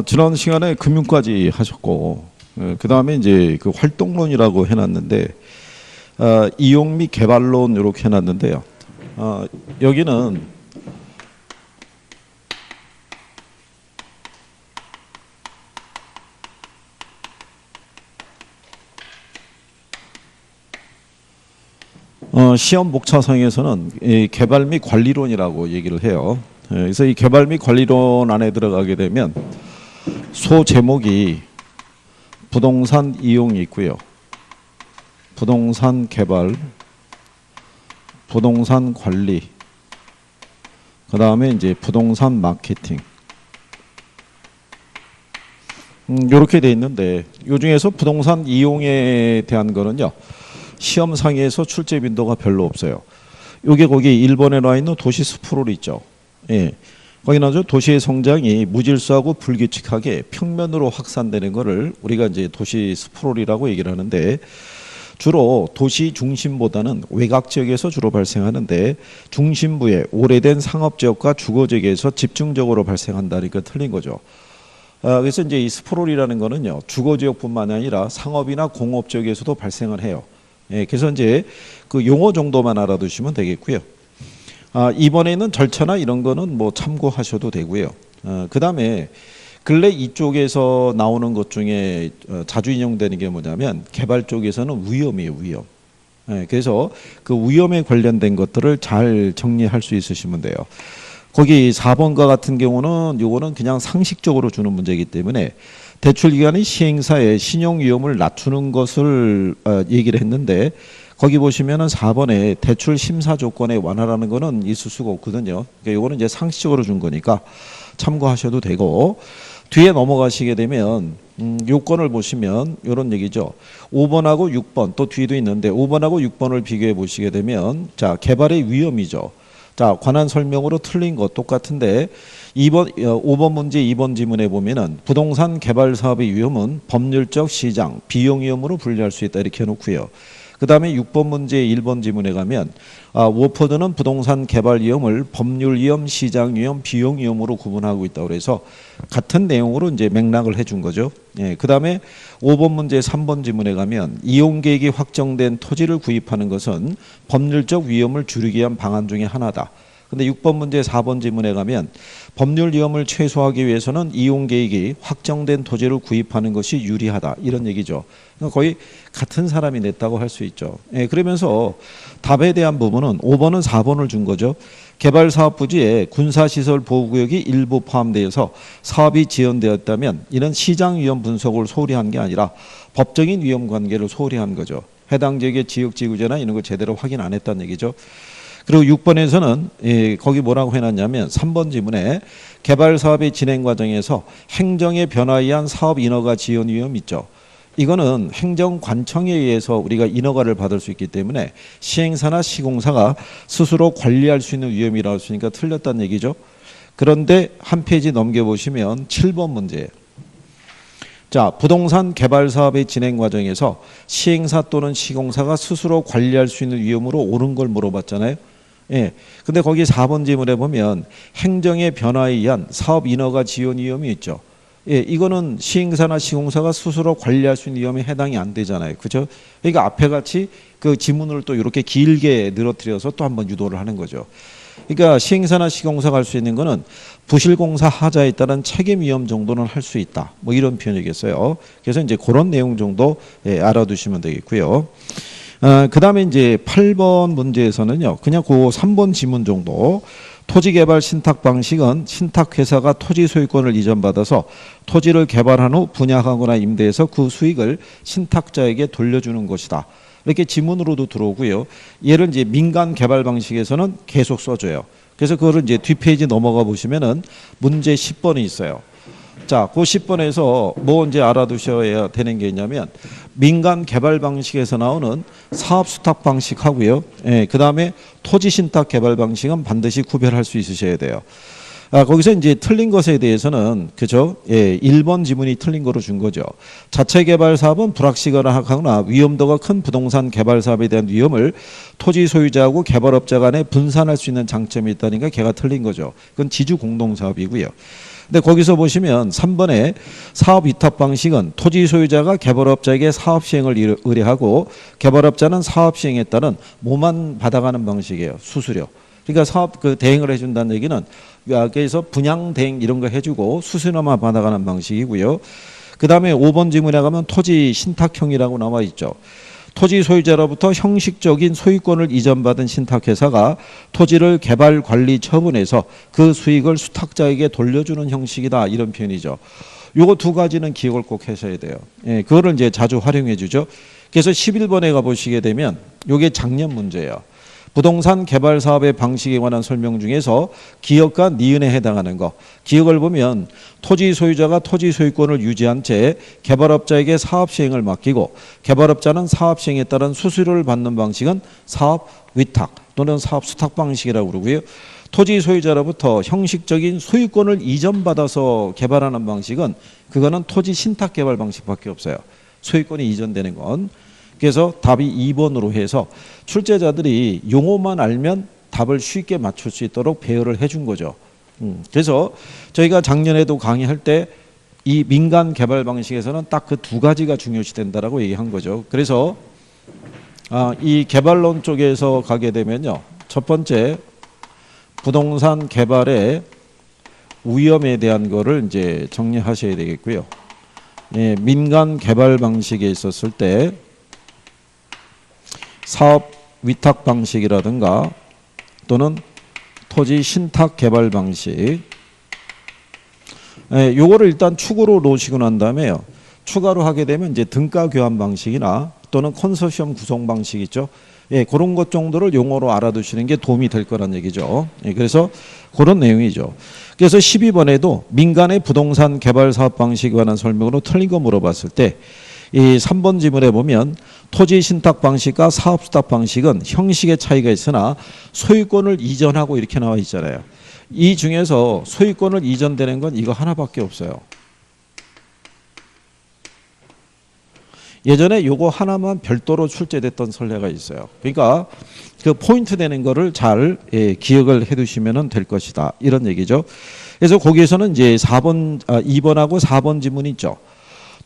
지난 시간에 금융까지 하셨고, 그 다음에 이제 그 활동론이라고 해놨는데, 이용 및 개발론 이렇게 해놨는데요. 여기는 시험 목차상에서는 이 개발 및 관리론이라고 얘기를 해요. 그래서 이 개발 및 관리론 안에 들어가게 되면 소 제목이 부동산 이용이 있고요. 부동산 개발, 부동산 관리, 그 다음에 이제 부동산 마케팅. 이렇게 돼 있는데 이 중에서 부동산 이용에 대한 거는요. 시험 상에서 출제 빈도가 별로 없어요. 요게 거기 1번에 나와 있는 도시 스프롤 있죠. 예. 거기 나죠. 도시의 성장이 무질서하고 불규칙하게 평면으로 확산되는 거를 우리가 이제 도시 스프롤이라고 얘기를 하는데 주로 도시 중심보다는 외곽 지역에서 주로 발생하는데 중심부의 오래된 상업 지역과 주거 지역에서 집중적으로 발생한다니까 틀린 거죠. 그래서 이제 이 스프롤이라는 거는요. 주거 지역뿐만 아니라 상업이나 공업 지역에서도 발생을 해요. 예, 그래서 이제 그 용어 정도만 알아두시면 되겠고요. 이번에 있는 절차나 이런 거는 뭐 참고하셔도 되고요. 그 다음에 근래 이쪽에서 나오는 것 중에 자주 인용되는 게 뭐냐면 개발 쪽에서는 위험이에요, 위험. 예, 그래서 그 위험에 관련된 것들을 잘 정리할 수 있으시면 돼요. 거기 4번과 같은 경우는 요거는 그냥 상식적으로 주는 문제이기 때문에 대출기관의 시행사의 신용위험을 낮추는 것을 얘기를 했는데 거기 보시면은 4번에 대출 심사 조건의 완화라는 거는 있을 수가 없거든요. 그러니까 요거는 이제 상식적으로 준 거니까 참고하셔도 되고 뒤에 넘어가시게 되면 요건을 보시면 요런 얘기죠. 5번하고 6번 또 뒤도 있는데 5번하고 6번을 비교해 보시게 되면 자 개발의 위험이죠. 자 관한 설명으로 틀린 것 똑같은데 5번 문제 2번 지문에 보면은 부동산 개발 사업의 위험은 법률적 시장 비용 위험으로 분류할 수 있다 이렇게 해놓고요. 그 다음에 6번 문제 1번 지문에 가면 워포드는 부동산 개발 위험을 법률 위험, 시장 위험, 비용 위험으로 구분하고 있다고 그래서 같은 내용으로 이제 맥락을 해준 거죠. 예, 그 다음에 5번 문제 3번 지문에 가면 이용 계획이 확정된 토지를 구입하는 것은 법률적 위험을 줄이기 위한 방안 중에 하나다. 근데 6번 문제 4번 지문에 가면 법률 위험을 최소화하기 위해서는 이용 계획이 확정된 토지를 구입하는 것이 유리하다 이런 얘기죠. 그러니까 거의 같은 사람이 냈다고 할 수 있죠. 예, 그러면서 답에 대한 부분은 5번은 4번을 준 거죠. 개발 사업 부지에 군사시설 보호구역이 일부 포함되어서 사업이 지연되었다면 이는 시장 위험 분석을 소홀히 한 게 아니라 법적인 위험 관계를 소홀히 한 거죠. 해당 지역의 지역지구제나 이런 걸 제대로 확인 안 했다는 얘기죠. 그리고 6번에서는 거기 뭐라고 해놨냐면 3번 지문에 개발 사업의 진행 과정에서 행정의 변화에 의한 사업 인허가 지연 위험이 있죠. 이거는 행정관청에 의해서 우리가 인허가를 받을 수 있기 때문에 시행사나 시공사가 스스로 관리할 수 있는 위험이라고 했으니까 틀렸다는 얘기죠. 그런데 한 페이지 넘겨보시면 7번 문제예요. 자, 부동산 개발 사업의 진행 과정에서 시행사 또는 시공사가 스스로 관리할 수 있는 위험으로 옳은 걸 물어봤잖아요. 예. 근데 거기 4번 지문에 보면 행정의 변화에 의한 사업 인허가 지연 위험이 있죠. 예, 이거는 시행사나 시공사가 스스로 관리할 수 있는 위험에 해당이 안 되잖아요. 그죠? 그러니까 앞에 같이 그 지문을 또 이렇게 길게 늘어뜨려서 또 한번 유도를 하는 거죠. 그러니까 시행사나 시공사가 할 수 있는 거는 부실공사 하자에 따른 책임 위험 정도는 할 수 있다. 뭐 이런 표현이겠어요. 그래서 이제 그런 내용 정도 알아두시면 되겠고요. 그 다음에 이제 8번 문제에서는요. 그냥 그 3번 지문 정도 토지개발 신탁 방식은 신탁회사가 토지 소유권을 이전받아서 토지를 개발한 후 분양하거나 임대해서 그 수익을 신탁자에게 돌려주는 것이다. 이렇게 지문으로도 들어오고요. 얘를 이제 민간 개발 방식에서는 계속 써줘요. 그래서 그거를 이제 뒷페이지 넘어가 보시면은 문제 10번이 있어요. 자, 그 10번에서 뭐 이제 알아두셔야 되는 게 있냐면 민간 개발 방식에서 나오는 사업 수탁 방식하고요. 예, 그 다음에 토지 신탁 개발 방식은 반드시 구별할 수 있으셔야 돼요. 거기서 이제 틀린 것에 대해서는 그죠? 예, 1번 지문이 틀린 거로 준 거죠. 자체 개발 사업은 불확실하거나 위험도가 큰 부동산 개발 사업에 대한 위험을 토지 소유자하고 개발업자 간에 분산할 수 있는 장점이 있다니까 걔가 틀린 거죠. 그건 지주 공동 사업이고요. 근데 거기서 보시면 3번에 사업 위탁 방식은 토지 소유자가 개발업자에게 사업 시행을 의뢰하고 개발업자는 사업 시행에 따른 뭐만 받아가는 방식이에요. 수수료. 그러니까 사업 그 대행을 해준다는 얘기는 그래서 분양 대행 이런 거 해주고 수수료만 받아가는 방식이고요. 그 다음에 5번 지문에 가면 토지 신탁형이라고 나와 있죠. 토지 소유자로부터 형식적인 소유권을 이전받은 신탁회사가 토지를 개발 관리 처분해서 그 수익을 수탁자에게 돌려주는 형식이다 이런 표현이죠. 요거 두 가지는 기억을 꼭 하셔야 돼요. 예, 그거를 이제 자주 활용해 주죠. 그래서 11번에 가보시게 되면 요게 작년 문제예요. 부동산 개발 사업의 방식에 관한 설명 중에서 기업과 니은에 해당하는 거. 기업을 보면 토지 소유자가 토지 소유권을 유지한 채 개발업자에게 사업 시행을 맡기고 개발업자는 사업 시행에 따른 수수료를 받는 방식은 사업 위탁 또는 사업 수탁 방식이라고 그러고요. 토지 소유자로부터 형식적인 소유권을 이전받아서 개발하는 방식은 그거는 토지 신탁 개발 방식밖에 없어요. 소유권이 이전되는 건. 그래서 답이 2번으로 해서 출제자들이 용어만 알면 답을 쉽게 맞출 수 있도록 배열을 해준 거죠. 그래서 저희가 작년에도 강의할 때 이 민간 개발 방식에서는 딱 그 두 가지가 중요시 된다라고 얘기한 거죠. 그래서 이 개발론 쪽에서 가게 되면요. 첫 번째 부동산 개발의 위험에 대한 거를 이제 정리하셔야 되겠고요. 예, 민간 개발 방식에 있었을 때 사업 위탁 방식이라든가 또는 토지 신탁 개발 방식 요거를 일단 축으로 놓으시고 난 다음에요. 추가로 하게 되면 이제 등가 교환 방식이나 또는 컨소시엄 구성 방식 있죠. 예, 그런 것 정도를 용어로 알아두시는 게 도움이 될 거란 얘기죠. 예, 그래서 그런 내용이죠. 그래서 12번에도 민간의 부동산 개발 사업 방식에 관한 설명으로 틀린 거 물어봤을 때 이 3번 지문에 보면 토지 신탁 방식과 사업 수탁 방식은 형식의 차이가 있으나 소유권을 이전하고 이렇게 나와 있잖아요. 이 중에서 소유권을 이전되는 건 이거 하나밖에 없어요. 예전에 요거 하나만 별도로 출제됐던 선례가 있어요. 그러니까 그 포인트 되는 거를 잘 기억을 해 두시면 될 것이다. 이런 얘기죠. 그래서 거기에서는 이제 2번하고 4번 지문이 있죠.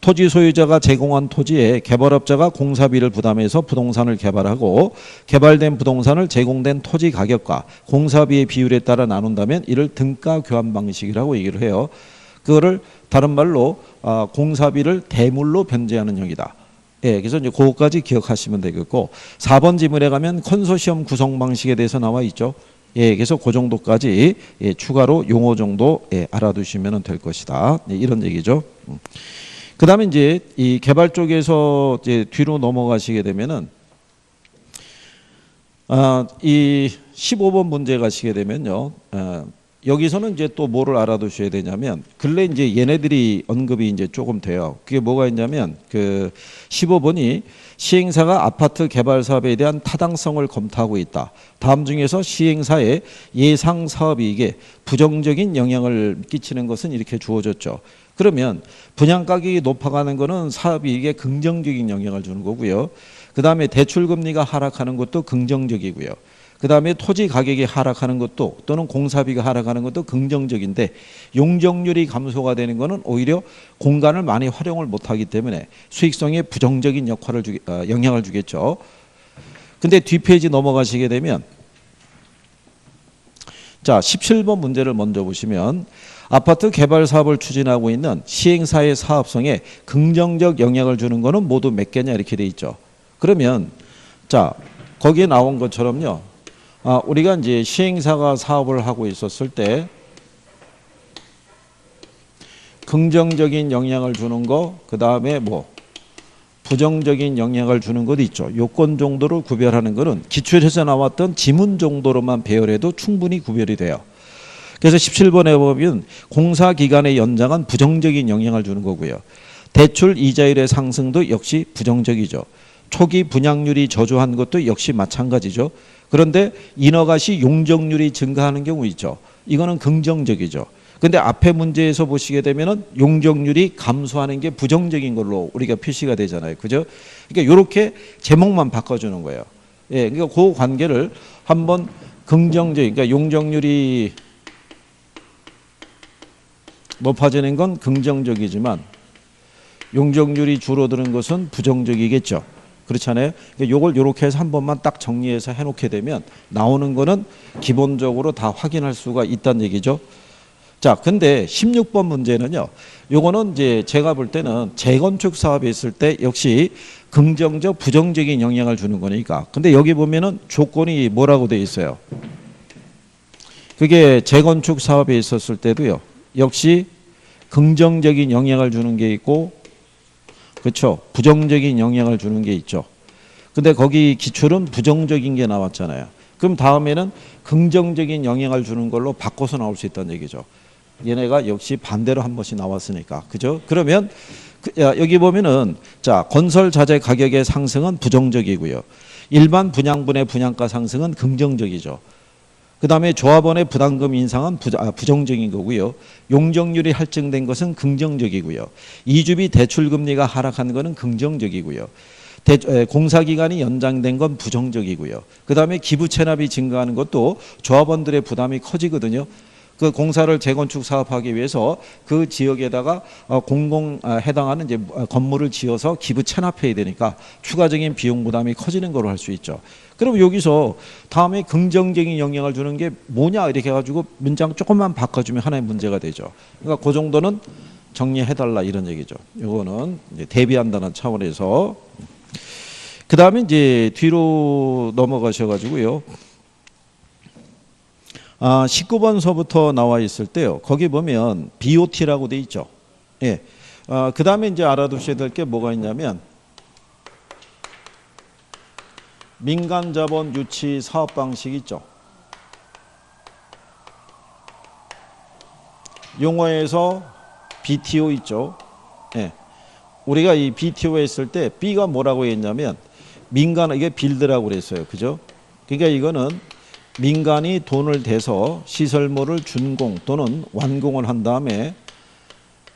토지 소유자가 제공한 토지에 개발업자가 공사비를 부담해서 부동산을 개발하고 개발된 부동산을 제공된 토지 가격과 공사비의 비율에 따라 나눈다면 이를 등가 교환 방식이라고 얘기를 해요. 그거를 다른 말로 공사비를 대물로 변제하는 형이다. 예, 그래서 이제 그거까지 기억하시면 되겠고 4번 지문에 가면 컨소시엄 구성 방식에 대해서 나와 있죠. 예, 그래서 그 정도까지 추가로 용어 정도 알아두시면 될 것이다. 이런 얘기죠. 그 다음에 이제 이 개발 쪽에서 이제 뒤로 넘어가시게 되면은 이 15번 문제 가시게 되면요. 여기서는 이제 또 뭐를 알아두셔야 되냐면 근래 이제 얘네들이 언급이 이제 조금 돼요. 그게 뭐가 있냐면 그 15번이 시행사가 아파트 개발 사업에 대한 타당성을 검토하고 있다. 다음 중에서 시행사의 예상 사업이익에 부정적인 영향을 끼치는 것은 이렇게 주어졌죠. 그러면 분양 가격이 높아가는 것은 사업이익에 긍정적인 영향을 주는 거고요. 그 다음에 대출금리가 하락하는 것도 긍정적이고요. 그 다음에 토지 가격이 하락하는 것도 또는 공사비가 하락하는 것도 긍정적인데 용적률이 감소가 되는 것은 오히려 공간을 많이 활용을 못하기 때문에 수익성에 부정적인 영향을 주겠죠. 근데 뒷페이지 넘어가시게 되면 자 17번 문제를 먼저 보시면 아파트 개발 사업을 추진하고 있는 시행사의 사업성에 긍정적 영향을 주는 것은 모두 몇 개냐 이렇게 돼 있죠. 그러면 자 거기에 나온 것처럼요. 우리가 이제 시행사가 사업을 하고 있었을 때 긍정적인 영향을 주는 거, 그 다음에 뭐 부정적인 영향을 주는 것도 있죠. 요건 정도를 구별하는 것은 기출에서 나왔던 지문 정도로만 배열해도 충분히 구별이 돼요. 그래서 17번에 보면 공사기간의 연장은 부정적인 영향을 주는 거고요. 대출 이자율의 상승도 역시 부정적이죠. 초기 분양률이 저조한 것도 역시 마찬가지죠. 그런데 인허가시 용적률이 증가하는 경우 있죠. 이거는 긍정적이죠. 근데 앞에 문제에서 보시게 되면은 용적률이 감소하는 게 부정적인 걸로 우리가 표시가 되잖아요. 그죠? 그러니까 이렇게 제목만 바꿔주는 거예요. 예, 그러니까 그 관계를 한번 긍정적인, 그러니까 용적률이 높아지는 건 긍정적이지만 용적률이 줄어드는 것은 부정적이겠죠. 그렇잖아요. 그러니까 요걸 요렇게 해서 한 번만 딱 정리해서 해놓게 되면 나오는 거는 기본적으로 다 확인할 수가 있다는 얘기죠. 자, 근데 16번 문제는요. 요거는 이제 제가 볼 때는 재건축 사업에 있을 때 역시 긍정적, 부정적인 영향을 주는 거니까. 근데 여기 보면은 조건이 뭐라고 돼 있어요. 그게 재건축 사업에 있었을 때도요. 역시 긍정적인 영향을 주는 게 있고, 그렇죠. 부정적인 영향을 주는 게 있죠. 근데 거기 기출은 부정적인 게 나왔잖아요. 그럼 다음에는 긍정적인 영향을 주는 걸로 바꿔서 나올 수 있다는 얘기죠. 얘네가 역시 반대로 한 번씩 나왔으니까. 그죠? 그러면 여기 보면은 자, 건설 자재 가격의 상승은 부정적이고요. 일반 분양분의 분양가 상승은 긍정적이죠. 그 다음에 조합원의 부담금 인상은 부정적인 거고요. 용적률이 할증된 것은 긍정적이고요. 이주비 대출금리가 하락한 것은 긍정적이고요. 공사기간이 연장된 건 부정적이고요. 그 다음에 기부 체납이 증가하는 것도 조합원들의 부담이 커지거든요. 그 공사를 재건축 사업하기 위해서 그 지역에다가 해당하는 이제 건물을 지어서 기부 체납해야 되니까 추가적인 비용 부담이 커지는 거로 할 수 있죠. 그럼 여기서 다음에 긍정적인 영향을 주는 게 뭐냐 이렇게 해가지고 문장 조금만 바꿔주면 하나의 문제가 되죠. 그러니까 그 정도는 정리해달라 이런 얘기죠. 이거는 이제 대비한다는 차원에서. 그 다음에 이제 뒤로 넘어가셔가지고요. 19번서부터 나와 있을 때요. 거기 보면 BOT라고 돼 있죠. 예. 그 다음에 이제 알아두셔야 될 게 뭐가 있냐면 민간자본 유치 사업 방식 있죠. 용어에서 BTO 있죠. 예. 우리가 이 BTO 했을 때 B가 뭐라고 했냐면 민간, 이게 빌드라고 그랬어요. 그죠? 그러니까 이거는 민간이 돈을 대서 시설물을 준공 또는 완공을 한 다음에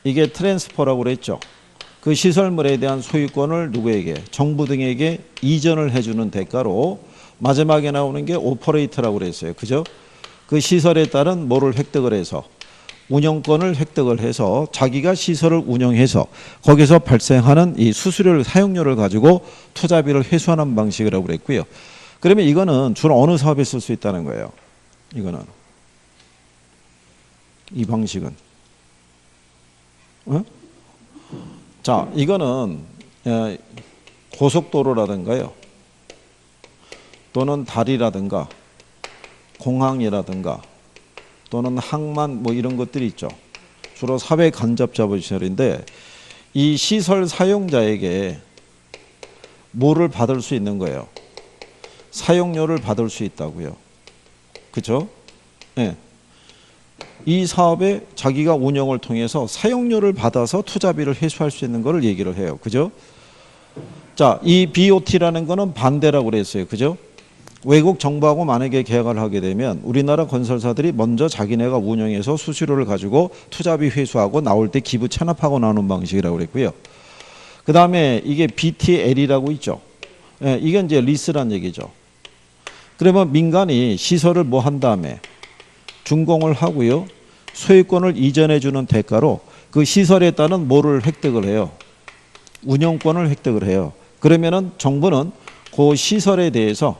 이게 트랜스퍼라고 그랬죠. 그 시설물에 대한 소유권을 누구에게? 정부 등에게 이전을 해주는 대가로 마지막에 나오는 게 오퍼레이터라고 그랬어요. 그죠? 그 시설에 따른 뭐를 획득을 해서 운영권을 획득을 해서 자기가 시설을 운영해서 거기서 발생하는 이 수수료를 사용료를 가지고 투자비를 회수하는 방식이라고 그랬고요. 그러면 이거는 주로 어느 사업에 쓸 수 있다는 거예요. 이거는 이 방식은 자, 이거는 고속도로라든가요 또는 다리라든가 공항이라든가 또는 항만 뭐 이런 것들이 있죠. 주로 사회 간접 자본시설인데 이 시설 사용자에게 뭐를 받을 수 있는 거예요? 사용료를 받을 수 있다고요. 그죠? 네. 이 사업에 자기가 운영을 통해서 사용료를 받아서 투자비를 회수할 수 있는 거를 얘기를 해요. 그죠? 자, 이 BOT라는 거는 반대라고 그랬어요. 그죠? 외국 정부하고 만약에 계약을 하게 되면 우리나라 건설사들이 먼저 자기네가 운영해서 수수료를 가지고 투자비 회수하고 나올 때 기부 체납하고 나오는 방식이라고 그랬고요. 그 다음에 이게 BTL이라고 있죠. 예, 이게 이제 리스란 얘기죠. 그러면 민간이 시설을 뭐 한 다음에 준공을 하고요. 소유권을 이전해 주는 대가로 그 시설에 따른 뭐를 획득을 해요. 운영권을 획득을 해요. 그러면은 정부는 그 시설에 대해서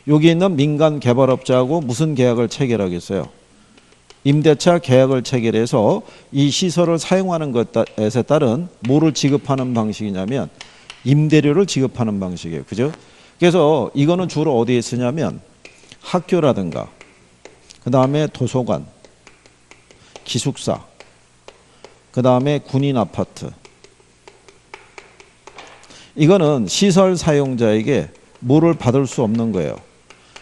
여기 있는 민간 개발업자하고 무슨 계약을 체결하겠어요? 임대차 계약을 체결해서 이 시설을 사용하는 것에 따른 뭐를 지급하는 방식이냐면 임대료를 지급하는 방식이에요. 그죠? 그래서 이거는 주로 어디에 쓰냐면 학교라든가 그 다음에 도서관, 기숙사, 그 다음에 군인 아파트. 이거는 시설 사용자에게 뭐를 받을 수 없는 거예요.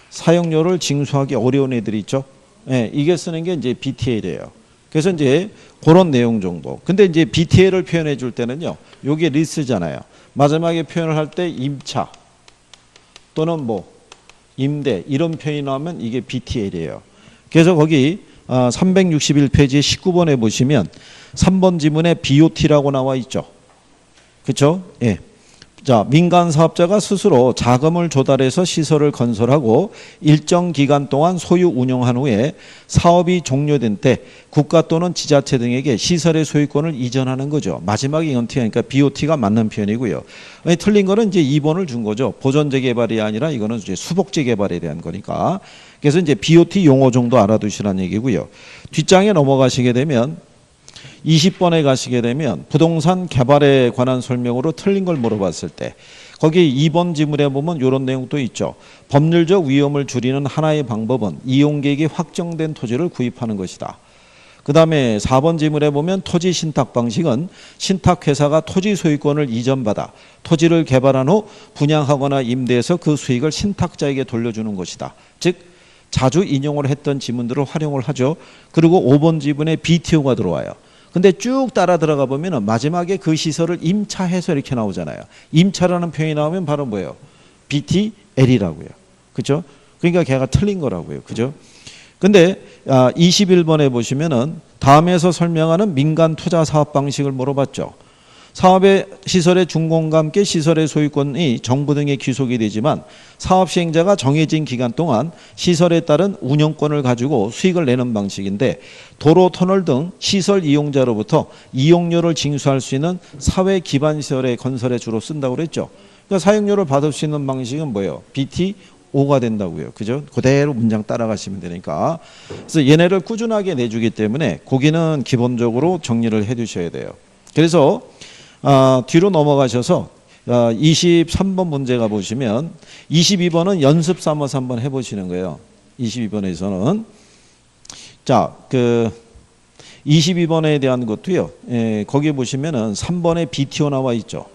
사용료를 징수하기 어려운 애들이 있죠. 네, 이게 쓰는 게 이제 BTL이에요. 그래서 이제 그런 내용 정도. 근데 이제 BTL을 표현해 줄 때는요. 요게 리스잖아요. 마지막에 표현을 할 때 임차 또는 뭐 임대 이런 표현이 나오면 이게 BTL이에요. 그래서 거기 361페이지 19번에 보시면 3번 지문에 BOT라고 나와 있죠. 그렇죠? 예. 자, 민간 사업자가 스스로 자금을 조달해서 시설을 건설하고 일정 기간 동안 소유 운영한 후에 사업이 종료된 때 국가 또는 지자체 등에게 시설의 소유권을 이전하는 거죠. 마지막에 이건 그러니까 BOT가 맞는 표현이고요. 틀린 거는 이제 2번을 준 거죠. 보존 재개발이 아니라 이거는 이제 수복 재개발에 대한 거니까. 그래서 이제 BOT 용어 정도 알아두시라는 얘기고요. 뒷장에 넘어가시게 되면 20번에 가시게 되면 부동산 개발에 관한 설명으로 틀린 걸 물어봤을 때 거기 2번 지문에 보면 이런 내용도 있죠. 법률적 위험을 줄이는 하나의 방법은 이용계획이 확정된 토지를 구입하는 것이다. 그 다음에 4번 지문에 보면 토지 신탁 방식은 신탁회사가 토지 소유권을 이전받아 토지를 개발한 후 분양하거나 임대해서 그 수익을 신탁자에게 돌려주는 것이다. 즉 자주 인용을 했던 지문들을 활용을 하죠. 그리고 5번 지문에 BTO가 들어와요. 근데 쭉 따라 들어가 보면 마지막에 그 시설을 임차해서 이렇게 나오잖아요. 임차라는 표현이 나오면 바로 뭐예요? BTL이라고요. 그죠? 그러니까 걔가 틀린 거라고요. 그죠? 근데 21번에 보시면은 다음에서 설명하는 민간 투자 사업 방식을 물어봤죠. 사업의 시설의 준공과 함께 시설의 소유권이 정부 등에 귀속이 되지만 사업 시행자가 정해진 기간 동안 시설에 따른 운영권을 가지고 수익을 내는 방식인데 도로, 터널 등 시설 이용자로부터 이용료를 징수할 수 있는 사회 기반 시설의 건설에 주로 쓴다고 그랬죠. 그러니까 사용료를 받을 수 있는 방식은 뭐예요? BTO가 된다고요. 그죠? 그대로 문장 따라가시면 되니까. 그래서 얘네를 꾸준하게 내주기 때문에 거기는 기본적으로 정리를 해 두셔야 돼요. 그래서 뒤로 넘어가셔서 23번 문제가 보시면 22번은 연습 삼아서 한번 해보시는 거예요. 22번에서는 자, 22번에 대한 것도요. 거기 보시면은 3번에 BTO 나와 있죠.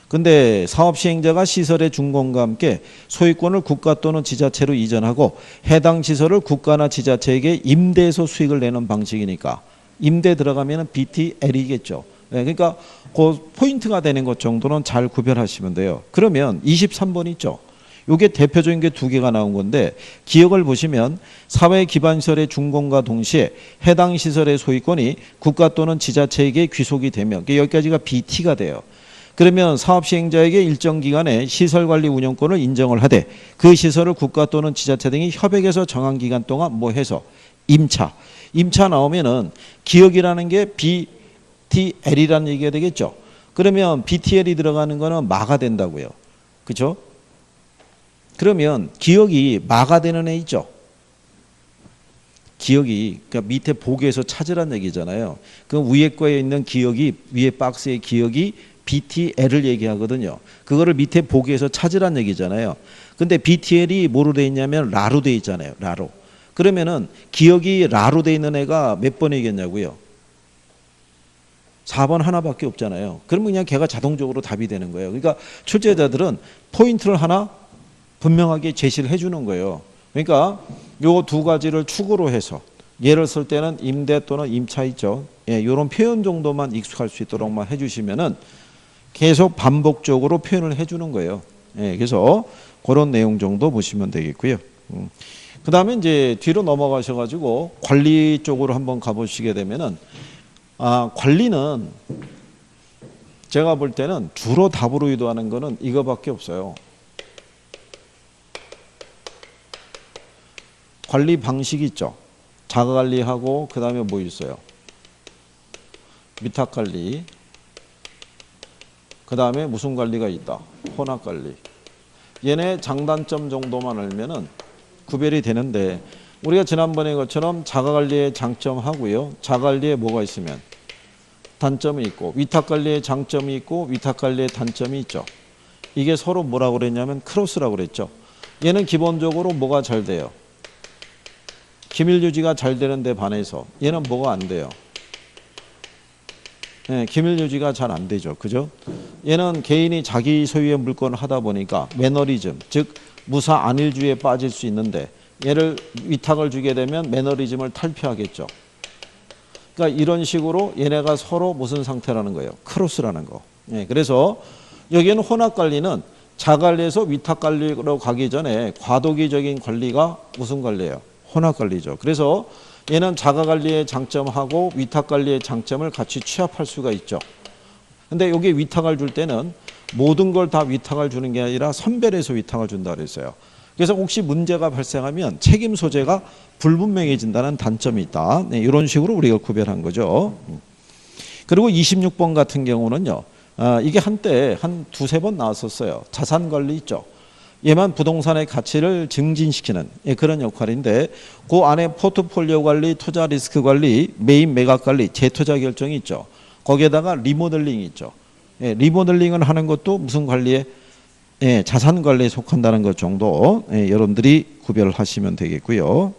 근데 사업 시행자가 시설의 준공과 함께 소유권을 국가 또는 지자체로 이전하고 해당 시설을 국가나 지자체에게 임대해서 수익을 내는 방식이니까 임대 들어가면은 BTL이겠죠. 그러니까 그 포인트가 되는 것 정도는 잘 구별하시면 돼요. 그러면 23번 있죠. 이게 대표적인 게 두 개가 나온 건데 기억을 보시면 사회 기반 시설의 준공과 동시에 해당 시설의 소유권이 국가 또는 지자체에게 귀속이 되면 여기까지가 BT가 돼요. 그러면 사업 시행자에게 일정 기간에 시설 관리 운영권을 인정을 하되 그 시설을 국가 또는 지자체 등이 협약해서 정한 기간 동안 뭐 해서 임차 나오면은 기억이라는 게 BTL이라는 얘기가 되겠죠. 그러면 BTL이 들어가는 거는 마가 된다고요. 그렇죠? 그러면 기억이 마가 되는 애 있죠. 기억이 그러니까 밑에 보기에서 찾으란 얘기잖아요. 그 위에 거에 있는 기억이 위에 박스의 기억이 BTL을 얘기하거든요. 그거를 밑에 보기에서 찾으란 얘기잖아요. 근데 BTL이 뭐로 돼 있냐면 라로 돼 있잖아요. 라로. 그러면은 기억이 라로 돼 있는 애가 몇 번이겠냐고요? 4번 하나밖에 없잖아요. 그러면 그냥 걔가 자동적으로 답이 되는 거예요. 그러니까 출제자들은 포인트를 하나 분명하게 제시를 해주는 거예요. 그러니까 요 두 가지를 축으로 해서 예를 쓸 때는 임대 또는 임차 있죠. 예, 이런 표현 정도만 익숙할 수 있도록만 해주시면은 계속 반복적으로 표현을 해주는 거예요. 예, 그래서 그런 내용 정도 보시면 되겠고요. 그 다음에 이제 뒤로 넘어가셔가지고 관리 쪽으로 한번 가보시게 되면은 관리는 제가 볼 때는 주로 답으로 유도하는 거는 이거밖에 없어요. 관리 방식 있죠. 자가관리하고 그 다음에 뭐 있어요? 위탁관리. 그 다음에 무슨 관리가 있다? 혼합관리. 얘네 장단점 정도만 알면은 구별이 되는데 우리가 지난번에 것처럼 자가관리의 장점하고요. 자가관리에 뭐가 있으면 단점이 있고 위탁관리의 장점이 있고 위탁관리의 단점이 있죠. 이게 서로 뭐라고 그랬냐면 크로스라고 그랬죠. 얘는 기본적으로 뭐가 잘 돼요? 기밀 유지가 잘 되는 데 반해서 얘는 뭐가 안 돼요? 네, 기밀 유지가 잘 안 되죠. 그죠? 얘는 개인이 자기 소유의 물건을 하다 보니까 매너리즘, 즉 무사 안일주의에 빠질 수 있는데 얘를 위탁을 주게 되면 매너리즘을 탈피하겠죠. 그러니까 이런 식으로 얘네가 서로 무슨 상태라는 거예요? 크로스라는 거. 네, 그래서 여기에는 혼합관리는 자관리에서 위탁관리로 가기 전에 과도기적인 관리가 무슨 관리예요? 혼합관리죠. 그래서 얘는 자가관리의 장점하고 위탁관리의 장점을 같이 취합할 수가 있죠. 근데 여기 위탁을 줄 때는 모든 걸 다 위탁을 주는 게 아니라 선별해서 위탁을 준다 그랬어요. 그래서 혹시 문제가 발생하면 책임 소재가 불분명해진다는 단점이 있다. 네, 이런 식으로 우리가 구별한 거죠. 그리고 26번 같은 경우는요. 이게 한때 한 두세 번 나왔었어요. 자산관리 있죠. 얘만 부동산의 가치를 증진시키는 그런 역할인데 그 안에 포트폴리오 관리, 투자 리스크 관리, 매입 매각 관리, 재투자 결정이 있죠. 거기에다가 리모델링이 있죠. 리모델링을 하는 것도 무슨 관리에 자산 관리에 속한다는 것 정도 여러분들이 구별을 하시면 되겠고요.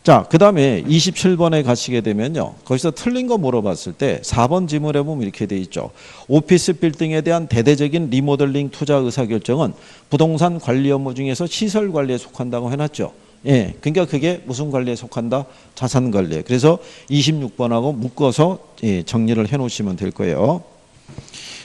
자, 그 다음에 27번에 가시게 되면요. 거기서 틀린 거 물어봤을 때 4번 지문에 보면 이렇게 돼 있죠. 오피스 빌딩에 대한 대대적인 리모델링 투자 의사결정은 부동산 관리 업무 중에서 시설 관리에 속한다고 해놨죠. 그러니까 그게 무슨 관리에 속한다? 자산 관리에. 그래서 26번하고 묶어서 정리를 해 놓으시면 될 거예요.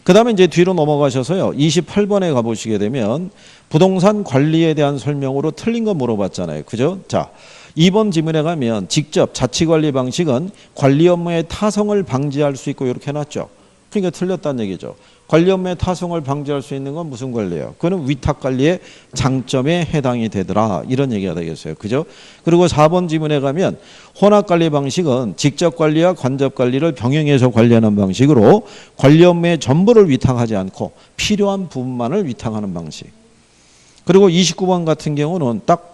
그 다음에 이제 뒤로 넘어가셔서요. 28번에 가보시게 되면 부동산 관리에 대한 설명으로 틀린 거 물어봤잖아요. 그죠? 자, 2번 지문에 가면 직접 자치관리 방식은 관리 업무의 타성을 방지할 수 있고 이렇게 해놨죠. 그러니까 틀렸다는 얘기죠. 관리 업무의 타성을 방지할 수 있는 건 무슨 관리예요? 그거는 위탁관리의 장점에 해당이 되더라. 이런 얘기가 되겠어요. 그죠? 그리고 4번 지문에 가면 혼합관리 방식은 직접관리와 간접관리를 병행해서 관리하는 방식으로 관리 업무의 전부를 위탁하지 않고 필요한 부분만을 위탁하는 방식. 그리고 29번 같은 경우는 딱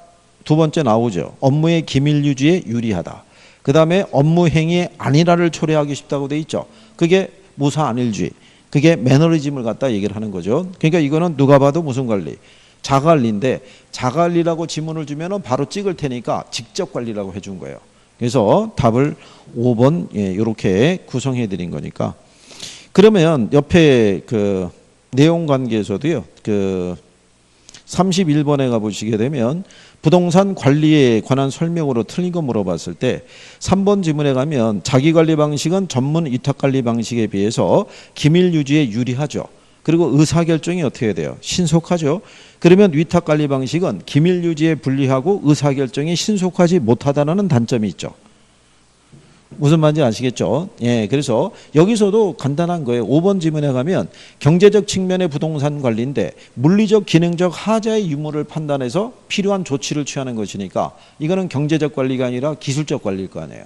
두 번째 나오죠. 업무의 기밀 유지에 유리하다. 그 다음에 업무 행위의 안일화를 초래하기 쉽다고 돼 있죠. 그게 무사 안일주의. 그게 매너리즘을 갖다 얘기를 하는 거죠. 그러니까 이거는 누가 봐도 무슨 관리? 자관리인데 자관리라고 지문을 주면은 바로 찍을 테니까 직접 관리라고 해준 거예요. 그래서 답을 5번 이렇게 구성해 드린 거니까. 그러면 옆에 그 내용 관계에서도요. 그 31번에 가보시게 되면 부동산 관리에 관한 설명으로 틀린 거 물어봤을 때 3번 지문에 가면 자기관리 방식은 전문 위탁관리 방식에 비해서 기밀 유지에 유리하죠. 그리고 의사결정이 어떻게 돼요? 신속하죠. 그러면 위탁관리 방식은 기밀 유지에 불리하고 의사결정이 신속하지 못하다는 단점이 있죠. 무슨 말인지 아시겠죠? 그래서 여기서도 간단한 거예요. 5번 지문에 가면 경제적 측면의 부동산 관리인데 물리적, 기능적 하자의 유무를 판단해서 필요한 조치를 취하는 것이니까 이거는 경제적 관리가 아니라 기술적 관리일 거 아니에요.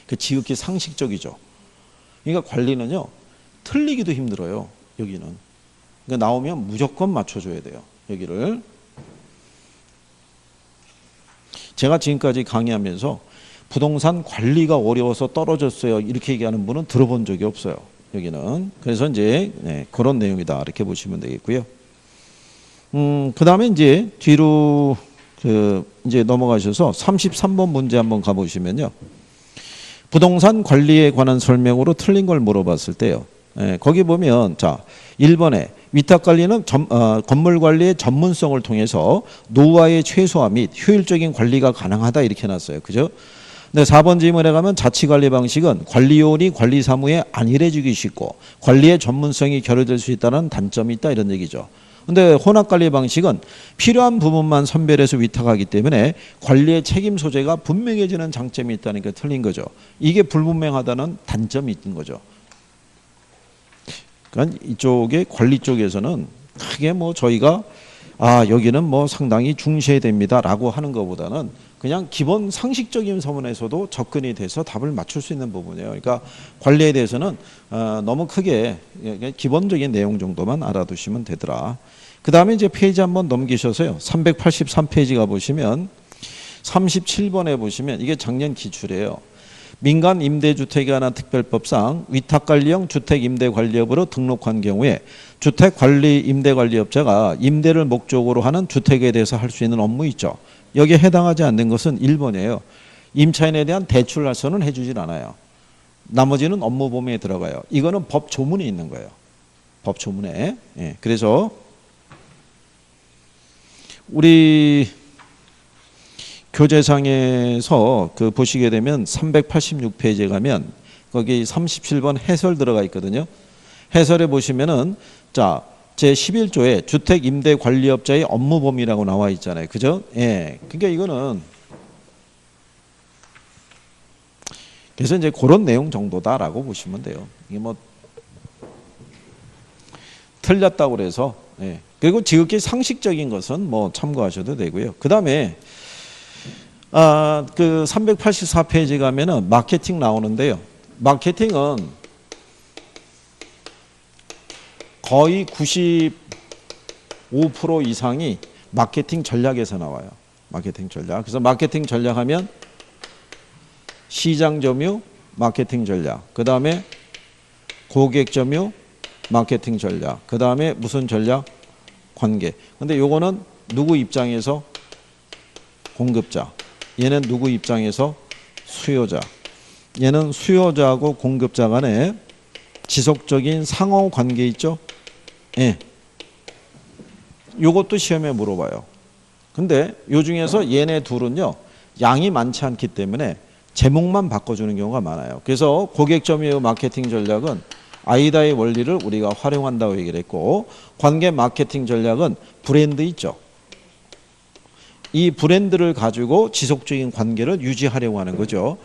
그 지극히 상식적이죠. 그러니까 관리는요. 틀리기도 힘들어요. 여기는. 그러니까 나오면 무조건 맞춰줘야 돼요. 여기를. 제가 지금까지 강의하면서 부동산 관리가 어려워서 떨어졌어요. 이렇게 얘기하는 분은 들어본 적이 없어요. 여기는. 그래서 이제 그런 내용이다. 이렇게 보시면 되겠고요. 그 다음에 이제 뒤로 이제 넘어가셔서 33번 문제 한번 가보시면요. 부동산 관리에 관한 설명으로 틀린 걸 물어봤을 때요. 거기 보면 자 1번에 위탁관리는 건물관리의 전문성을 통해서 노후화의 최소화 및 효율적인 관리가 가능하다 이렇게 해놨어요. 그죠? 근데 4번 질문에 가면 자치관리 방식은 관리 요원이 관리 사무에 안일해지기 쉽고 관리의 전문성이 결여될 수 있다는 단점이 있다 이런 얘기죠. 근데 혼합관리 방식은 필요한 부분만 선별해서 위탁하기 때문에 관리의 책임 소재가 분명해지는 장점이 있다니까 틀린 거죠. 이게 불분명하다는 단점이 있는 거죠. 그러니까 이쪽에 관리 쪽에서는 크게 뭐 저희가 여기는 뭐 상당히 중시해야 됩니다라고 하는 것보다는 그냥 기본 상식적인 서문에서도 접근이 돼서 답을 맞출 수 있는 부분이에요. 그러니까 관리에 대해서는 너무 크게 기본적인 내용 정도만 알아두시면 되더라. 그 다음에 이제 페이지 한번 넘기셔서요. 383페이지 가보시면 37번에 보시면 이게 작년 기출이에요. 민간 임대주택에 관한 특별법상 위탁관리형 주택임대관리업으로 등록한 경우에 주택관리 임대관리업자가 임대를 목적으로 하는 주택에 대해서 할 수 있는 업무 있죠. 여기에 해당하지 않는 것은 1번이에요. 임차인에 대한 대출 할선은 해주질 않아요. 나머지는 업무 범위에 들어가요. 이거는 법 조문에 있는 거예요. 법 조문에. 그래서 우리 교재상에서 보시게 되면 386페이지에 가면 거기 37번 해설 들어가 있거든요. 해설에 보시면은 자 제11조에 주택임대관리업자의 업무 범위라고 나와 있잖아요. 그죠? 예. 그러니까 이거는 그래서 이제 그런 내용 정도다라고 보시면 돼요. 이게 뭐 틀렸다고 그래서 예. 그리고 지극히 상식적인 것은 뭐 참고하셔도 되고요. 그다음에 그 384페이지 가면은 마케팅 나오는데요. 마케팅은 거의 95% 이상이 마케팅 전략에서 나와요. 마케팅 전략. 그래서 마케팅 전략하면 시장 점유, 마케팅 전략. 그 다음에 고객 점유, 마케팅 전략. 그 다음에 무슨 전략? 관계. 근데 요거는 누구 입장에서? 공급자. 얘는 누구 입장에서? 수요자. 얘는 수요자하고 공급자 간에 지속적인 상호 관계 있죠? 예. 요것도 시험에 물어봐요. 근데 요 중에서 얘네 둘은요, 양이 많지 않기 때문에 제목만 바꿔주는 경우가 많아요. 그래서 고객 점유 마케팅 전략은 아이다의 원리를 우리가 활용한다고 얘기를 했고, 관계 마케팅 전략은 브랜드 있죠. 이 브랜드를 가지고 지속적인 관계를 유지하려고 하는 거죠.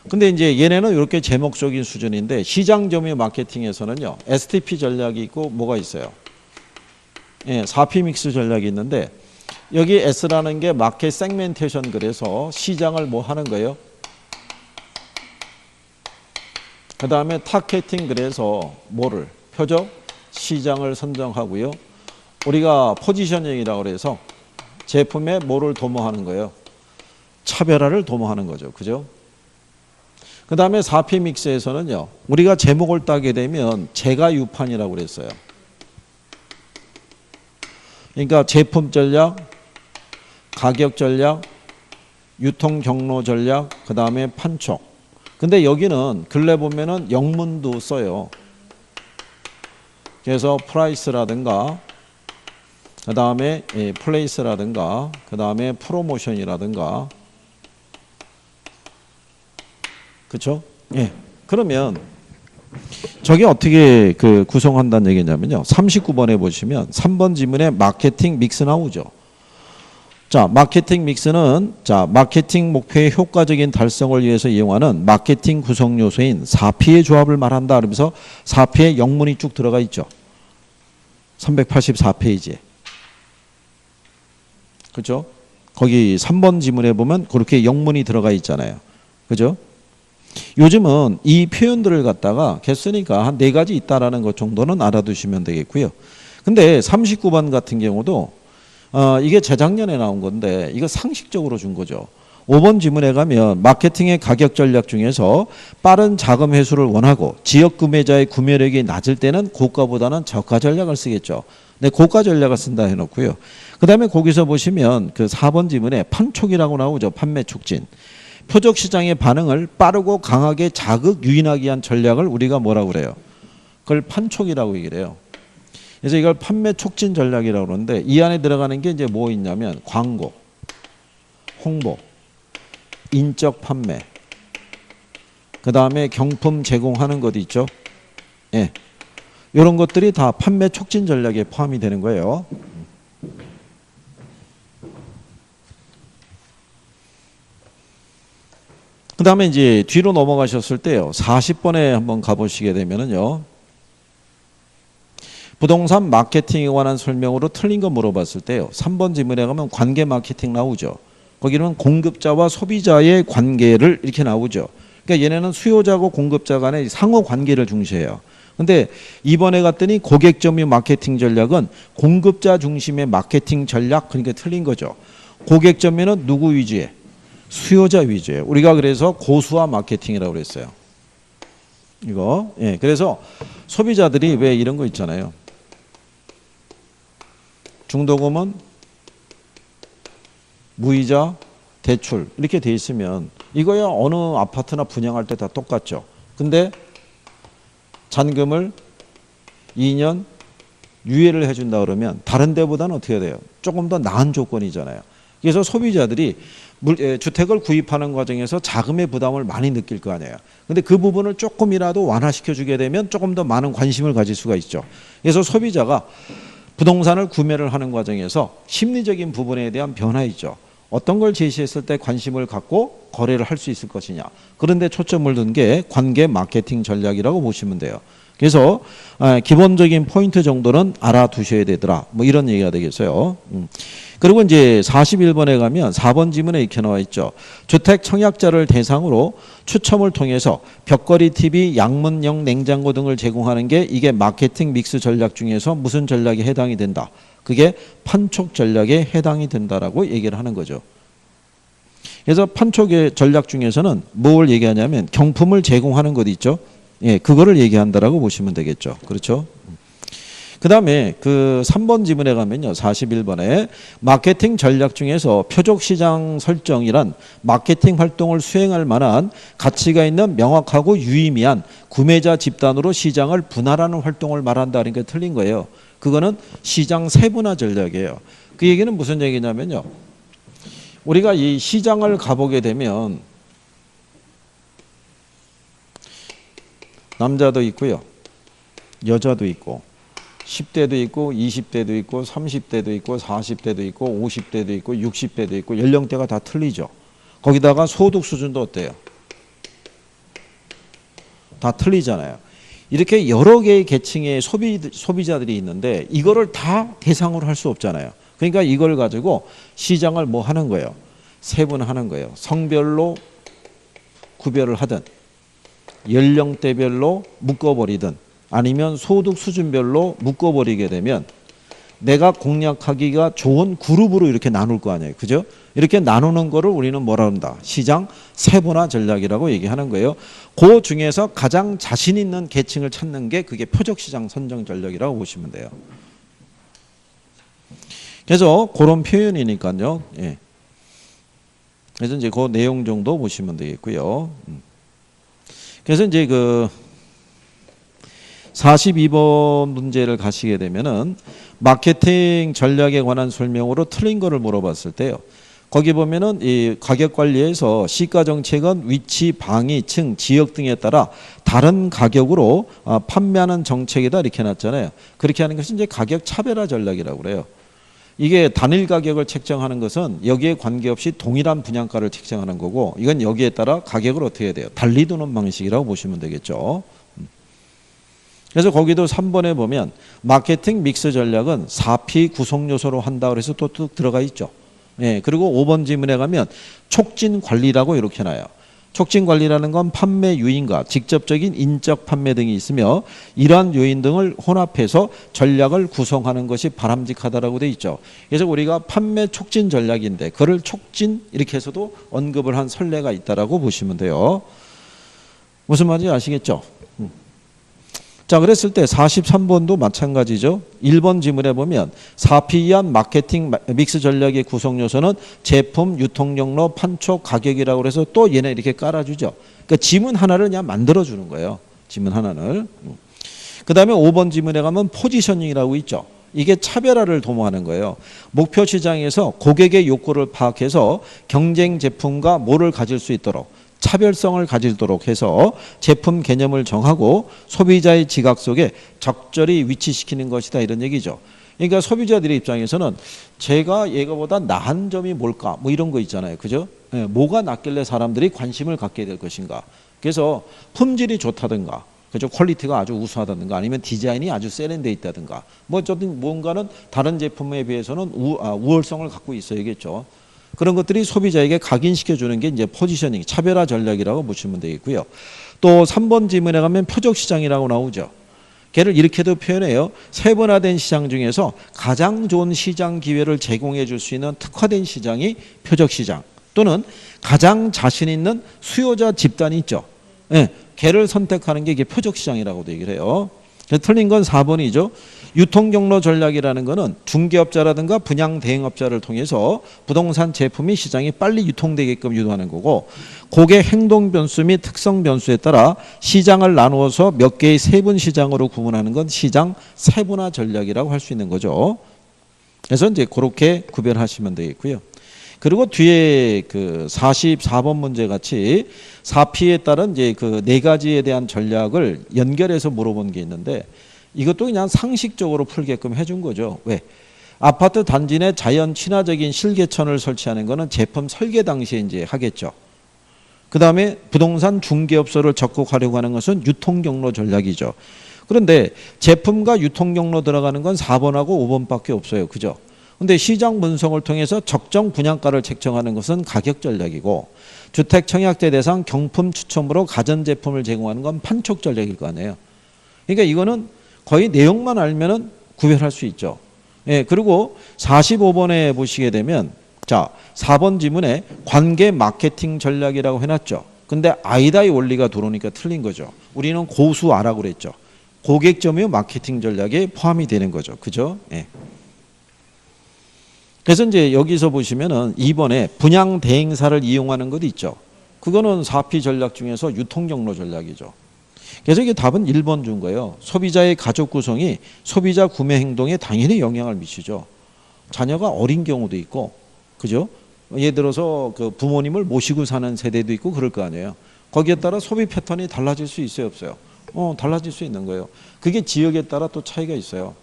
근데 이제 얘네는 이렇게 제목적인 수준인데, 시장 점유 마케팅에서는요, STP 전략이 있고 뭐가 있어요? 예, 4P 믹스 전략이 있는데, 여기 S라는 게 마켓 세그멘테이션, 그래서 시장을 뭐 하는 거예요? 그 다음에 타겟팅, 그래서 뭐를? 표적? 시장을 선정하고요. 우리가 포지셔닝이라고 그래서 제품에 뭐를 도모하는 거예요? 차별화를 도모하는 거죠. 그죠? 그 다음에 4P 믹스에서는요, 우리가 제목을 따게 되면 제가 유판이라고 그랬어요. 그러니까 제품 전략, 가격 전략, 유통 경로 전략, 그 다음에 판촉. 근데 여기는 근래 보면은 영문도 써요. 그래서 프라이스라든가, 그 다음에 플레이스라든가, 그 다음에 프로모션이라든가. 그쵸? 예. 그러면 저게 어떻게 그 구성한다는 얘기냐면요. 39번에 보시면 3번 지문에 마케팅 믹스 나오죠. 자, 마케팅 믹스는 자, 마케팅 목표의 효과적인 달성을 위해서 이용하는 마케팅 구성 요소인 4P의 조합을 말한다. 그러면서 4P의 영문이 쭉 들어가 있죠. 384페이지에. 그죠? 거기 3번 지문에 보면 그렇게 영문이 들어가 있잖아요. 그죠? 요즘은 이 표현들을 갖다가 개쓰니까 한 4가지 있다라는 것 정도는 알아두시면 되겠고요. 근데 39번 같은 경우도 이게 재작년에 나온 건데 이거 상식적으로 준 거죠. 5번 지문에 가면 마케팅의 가격 전략 중에서 빠른 자금 회수를 원하고 지역 구매자의 구매력이 낮을 때는 고가보다는 저가 전략을 쓰겠죠. 네, 고가 전략을 쓴다 해놓고요. 그 다음에 거기서 보시면 그 4번 지문에 판촉이라고 나오죠. 판매 촉진. 표적 시장의 반응을 빠르고 강하게 자극 유인하기 위한 전략을 우리가 뭐라고 그래요? 그걸 판촉이라고 얘기를 해요. 그래서 이걸 판매 촉진 전략이라고 그러는데 이 안에 들어가는 게 이제 뭐 있냐면 광고, 홍보, 인적 판매, 그 다음에 경품 제공하는 것 있죠. 예, 이런 것들이 다 판매 촉진 전략에 포함이 되는 거예요. 그 다음에 이제 뒤로 넘어가셨을 때요. 40번에 한번 가보시게 되면은요. 부동산 마케팅에 관한 설명으로 틀린 거 물어봤을 때요. 3번 지문에 가면 관계 마케팅 나오죠. 거기는 공급자와 소비자의 관계를 이렇게 나오죠. 그러니까 얘네는 수요자고 공급자 간의 상호 관계를 중시해요. 근데 이번에 갔더니 고객 점유 마케팅 전략은 공급자 중심의 마케팅 전략, 그러니까 틀린 거죠. 고객 점유는 누구 위주에? 수요자 위주예요. 우리가 그래서 고수화 마케팅이라고 그랬어요. 이거. 예. 그래서 소비자들이 왜 이런 거 있잖아요. 중도금은 무이자 대출 이렇게 돼 있으면 이거야 어느 아파트나 분양할 때 다 똑같죠. 근데 잔금을 2년 유예를 해준다 그러면 다른 데보다는 어떻게 돼요? 조금 더 나은 조건이잖아요. 그래서 소비자들이 주택을 구입하는 과정에서 자금의 부담을 많이 느낄 거 아니에요. 근데 그 부분을 조금이라도 완화시켜 주게 되면 조금 더 많은 관심을 가질 수가 있죠. 그래서 소비자가 부동산을 구매를 하는 과정에서 심리적인 부분에 대한 변화이죠. 어떤 걸 제시했을 때 관심을 갖고 거래를 할 수 있을 것이냐. 그런데 초점을 둔 게 관계 마케팅 전략이라고 보시면 돼요. 그래서 기본적인 포인트 정도는 알아두셔야 되더라. 뭐 이런 얘기가 되겠어요. 그리고 이제 41번에 가면 4번 지문에 이렇게 나와 있죠. 주택 청약자를 대상으로 추첨을 통해서 벽걸이 TV, 양문형 냉장고 등을 제공하는 게 이게 마케팅 믹스 전략 중에서 무슨 전략에 해당이 된다. 그게 판촉 전략에 해당이 된다라고 얘기를 하는 거죠. 그래서 판촉의 전략 중에서는 뭘 얘기하냐면 경품을 제공하는 것 있죠. 예, 그거를 얘기한다라고 보시면 되겠죠. 그렇죠? 그 다음에 그 3번 지문에 가면요. 41번에 마케팅 전략 중에서 표적 시장 설정이란 마케팅 활동을 수행할 만한 가치가 있는 명확하고 유의미한 구매자 집단으로 시장을 분할하는 활동을 말한다. 그러니까 틀린 거예요. 그거는 시장 세분화 전략이에요. 그 얘기는 무슨 얘기냐면요. 우리가 이 시장을 가보게 되면 남자도 있고요. 여자도 있고 10대도 있고 20대도 있고 30대도 있고 40대도 있고 50대도 있고 60대도 있고 연령대가 다 틀리죠. 거기다가 소득 수준도 어때요? 다 틀리잖아요. 이렇게 여러 개의 계층의 소비자들이 있는데 이거를 다 대상으로 할 수 없잖아요. 그러니까 이걸 가지고 시장을 뭐 하는 거예요? 세분화하는 거예요. 성별로 구별을 하든 연령대별로 묶어버리든 아니면 소득 수준별로 묶어버리게 되면 내가 공략하기가 좋은 그룹으로 이렇게 나눌 거 아니에요. 그죠? 이렇게 나누는 거를 우리는 뭐라 한다? 시장 세분화 전략이라고 얘기하는 거예요. 그 중에서 가장 자신 있는 계층을 찾는 게 그게 표적시장 선정 전략이라고 보시면 돼요. 그래서 그런 표현이니까요. 예. 그래서 이제 그 내용 정도 보시면 되겠고요. 그래서 이제 그 42번 문제를 가시게 되면은 마케팅 전략에 관한 설명으로 틀린 거를 물어봤을 때요. 거기 보면은 이 가격 관리에서 시가 정책은 위치, 방위, 층, 지역 등에 따라 다른 가격으로 판매하는 정책이다 이렇게 놨잖아요. 그렇게 하는 것이 이제 가격 차별화 전략이라고 그래요. 이게 단일 가격을 책정하는 것은 여기에 관계없이 동일한 분양가를 책정하는 거고 이건 여기에 따라 가격을 어떻게 해야 돼요? 달리 두는 방식이라고 보시면 되겠죠. 그래서 거기도 3번에 보면 마케팅 믹스 전략은 4P 구성 요소로 한다 그래서 또 들어가 있죠. 예, 그리고 5번 지문에 가면 촉진 관리라고 이렇게 나요. 촉진 관리라는 건 판매 유인과 직접적인 인적 판매 등이 있으며 이러한 요인 등을 혼합해서 전략을 구성하는 것이 바람직하다라고 돼 있죠. 그래서 우리가 판매 촉진 전략인데 그를 촉진 이렇게 해서도 언급을 한 선례가 있다라고 보시면 돼요. 무슨 말인지 아시겠죠? 자, 그랬을 때 43번도 마찬가지죠. 1번 지문에 보면 4P 이한 마케팅 믹스 전략의 구성 요소는 제품, 유통 경로, 판촉, 가격이라고 해서 또 얘네 이렇게 깔아주죠. 그러니까 지문 하나를 그냥 만들어주는 거예요. 지문 하나를. 그 다음에 5번 지문에 가면 포지셔닝이라고 있죠. 이게 차별화를 도모하는 거예요. 목표 시장에서 고객의 욕구를 파악해서 경쟁 제품과 뭐를 가질 수 있도록 차별성을 가지도록 해서 제품 개념을 정하고 소비자의 지각 속에 적절히 위치시키는 것이다 이런 얘기죠. 그러니까 소비자들의 입장에서는 제가 얘가보다 나은 점이 뭘까 뭐 이런 거 있잖아요. 그죠? 네, 뭐가 낫길래 사람들이 관심을 갖게 될 것인가. 그래서 품질이 좋다든가 그죠? 퀄리티가 아주 우수하다든가 아니면 디자인이 아주 세련돼 있다든가 뭐 어쨌든 뭔가는 다른 제품에 비해서는 우월성을 갖고 있어야겠죠. 그런 것들이 소비자에게 각인시켜 주는 게 이제 포지셔닝, 차별화 전략이라고 보시면 되겠고요. 또 3번 지문에 가면 표적 시장이라고 나오죠. 걔를 이렇게도 표현해요. 세분화된 시장 중에서 가장 좋은 시장 기회를 제공해 줄 수 있는 특화된 시장이 표적 시장 또는 가장 자신 있는 수요자 집단이 있죠. 예, 걔를 선택하는 게 이게 표적 시장이라고도 얘기를 해요. 틀린 건 4번이죠. 유통경로 전략이라는 것은 중개업자라든가 분양 대행업자를 통해서 부동산 제품이 시장에 빨리 유통되게끔 유도하는 거고 고객 행동 변수 및 특성 변수에 따라 시장을 나누어서 몇 개의 세분 시장으로 구분하는 건 시장 세분화 전략이라고 할 수 있는 거죠. 그래서 이제 그렇게 구별하시면 되겠고요. 그리고 뒤에 그 44번 문제 같이 4P에 따른 이제 그 네 가지에 대한 전략을 연결해서 물어본 게 있는데 이것도 그냥 상식적으로 풀게끔 해준 거죠. 왜? 아파트 단지 내 자연 친화적인 실개천을 설치하는 거는 제품 설계 당시에 이제 하겠죠. 그 다음에 부동산 중개업소를 적극하려고 하는 것은 유통경로 전략이죠. 그런데 제품과 유통경로 들어가는 건 4번하고 5번밖에 없어요. 그죠? 근데 시장 분석을 통해서 적정 분양가를 책정하는 것은 가격 전략이고, 주택 청약제 대상 경품 추첨으로 가전제품을 제공하는 건 판촉 전략일 거 아니에요. 그러니까 이거는 거의 내용만 알면은 구별할 수 있죠. 예, 그리고 45번에 보시게 되면, 자, 4번 지문에 관계 마케팅 전략이라고 해놨죠. 근데 아이다의 원리가 들어오니까 틀린 거죠. 우리는 고수아라고 그랬죠. 고객 점유 마케팅 전략에 포함이 되는 거죠. 그죠? 예. 그래서 이제 여기서 보시면은 2번에 분양 대행사를 이용하는 것 있죠. 그거는 4P 전략 중에서 유통경로 전략이죠. 그래서 이게 답은 1번 준 거예요. 소비자의 가족 구성이 소비자 구매 행동에 당연히 영향을 미치죠. 자녀가 어린 경우도 있고, 그죠? 예를 들어서 그 부모님을 모시고 사는 세대도 있고 그럴 거 아니에요. 거기에 따라 소비 패턴이 달라질 수 있어요, 없어요? 달라질 수 있는 거예요. 그게 지역에 따라 또 차이가 있어요.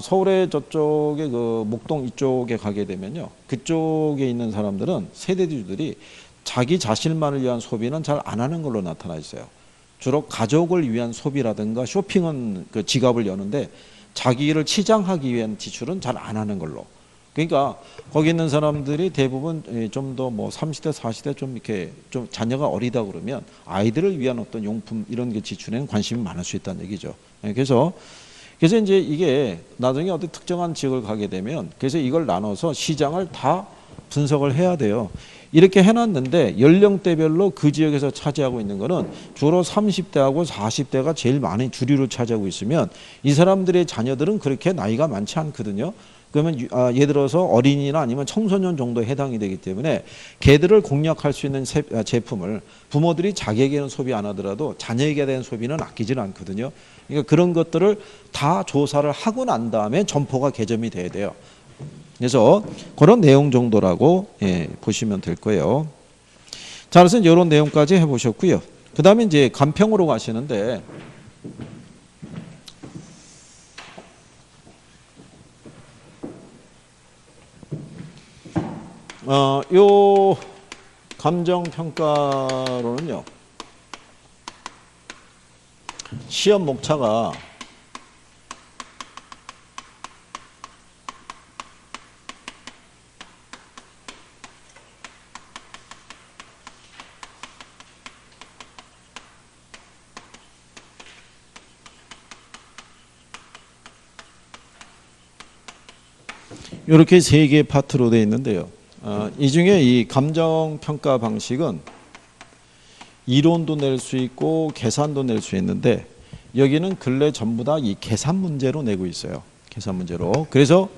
서울의 저쪽에 그 목동 이쪽에 가게 되면요, 그쪽에 있는 사람들은 세대주들이 자기 자신만을 위한 소비는 잘 안 하는 걸로 나타나 있어요. 주로 가족을 위한 소비라든가 쇼핑은 그 지갑을 여는데 자기를 치장하기 위한 지출은 잘 안 하는 걸로. 그러니까 거기 있는 사람들이 대부분 좀 더 뭐 30대 40대 좀 이렇게 좀 자녀가 어리다 그러면 아이들을 위한 어떤 용품 이런 게 지출에는 관심이 많을 수 있다는 얘기죠. 그래서 이제 이게 나중에 어떤 특정한 지역을 가게 되면, 그래서 이걸 나눠서 시장을 다 분석을 해야 돼요. 이렇게 해놨는데 연령대별로 그 지역에서 차지하고 있는 거는 주로 30대하고 40대가 제일 많이 주류를 차지하고 있으면 이 사람들의 자녀들은 그렇게 나이가 많지 않거든요. 그러면 예를 들어서 어린이나 아니면 청소년 정도에 해당이 되기 때문에 걔들을 공략할 수 있는 제품을 부모들이 자기에게는 소비 안 하더라도 자녀에게 대한 소비는 아끼지는 않거든요. 그러니까 그런 것들을 다 조사를 하고 난 다음에 점포가 개점이 돼야 돼요. 그래서 그런 내용 정도라고 보시면 될 거예요. 자, 그래서 이런 내용까지 해보셨고요. 그 다음에 이제 간평으로 가시는데, 요 감정평가로는요, 시험 목차가 이렇게 세 개의 파트로 되어 있는데요. 이 중에 이 감정평가 방식은 이론도 낼 수 있고 계산도 낼 수 있는데, 여기는 근래 전부 다 이 계산 문제로 내고 있어요. 계산 문제로. 그래서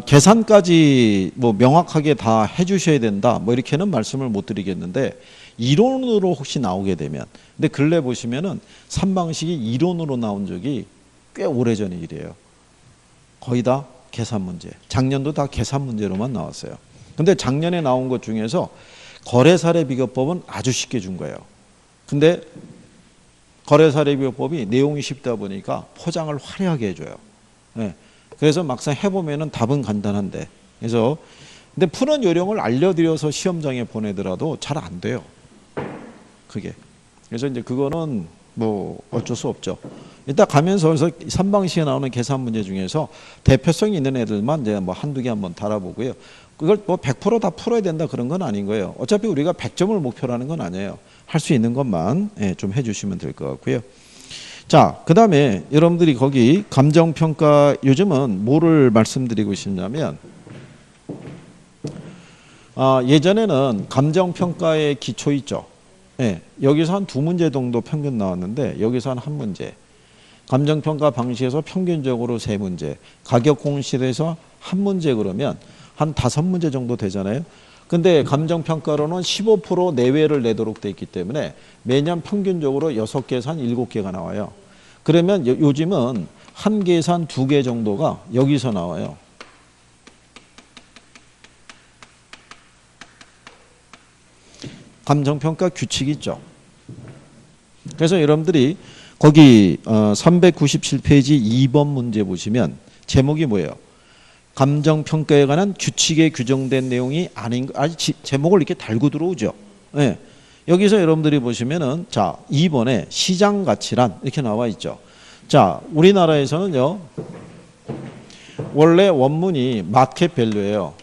계산까지 뭐 명확하게 다 해주셔야 된다, 뭐 이렇게는 말씀을 못 드리겠는데, 이론으로 혹시 나오게 되면, 근데 근래 보시면은 3방식이 이론으로 나온 적이 꽤 오래전의 일이에요. 거의 다 계산 문제. 작년도 다 계산 문제로만 나왔어요. 근데 작년에 나온 것 중에서 거래사례비교법은 아주 쉽게 준 거예요. 근데 거래사례비교법이 내용이 쉽다 보니까 포장을 화려하게 해줘요. 네. 그래서 막상 해보면은 답은 간단한데, 그래서 근데 푸는 요령을 알려드려서 시험장에 보내더라도 잘 안 돼요. 그게. 그래서 이제 그거는 뭐 어쩔 수 없죠. 일단 가면서 3방식에 나오는 계산 문제 중에서 대표성이 있는 애들만 이제 뭐 한두 개 한번 달아보고요. 그걸 뭐 100%다 풀어야 된다 그런 건 아닌 거예요. 어차피 우리가 100점을 목표로 하는 건 아니에요. 할 수 있는 것만 좀 해주시면 될 것 같고요. 자, 그 다음에 여러분들이 거기 감정평가, 요즘은 뭐를 말씀드리고 싶냐면, 예전에는 감정평가의 기초 있죠. 여기서 한 2문제 정도 평균 나왔는데 여기서 한 1문제. 감정평가 방식에서 평균적으로 3문제. 가격 공실에서 1문제 그러면 한 5문제 정도 되잖아요. 근데 감정평가로는 15% 내외를 내도록 돼 있기 때문에 매년 평균적으로 6개에서 한 7개가 나와요. 그러면 요즘은 1개에서 한 2개 정도가 여기서 나와요. 감정평가 규칙이 있죠. 그래서 여러분들이 거기 397페이지 2번 문제 보시면 제목이 뭐예요? 감정평가에 관한 규칙에 규정된 내용이 아닌 제목을 이렇게 달고 들어오죠. 네. 여기서 여러분들이 보시면은 자 2번에 시장 가치란 이렇게 나와 있죠. 자 우리나라에서는요 원래 원문이 마켓 밸류예요.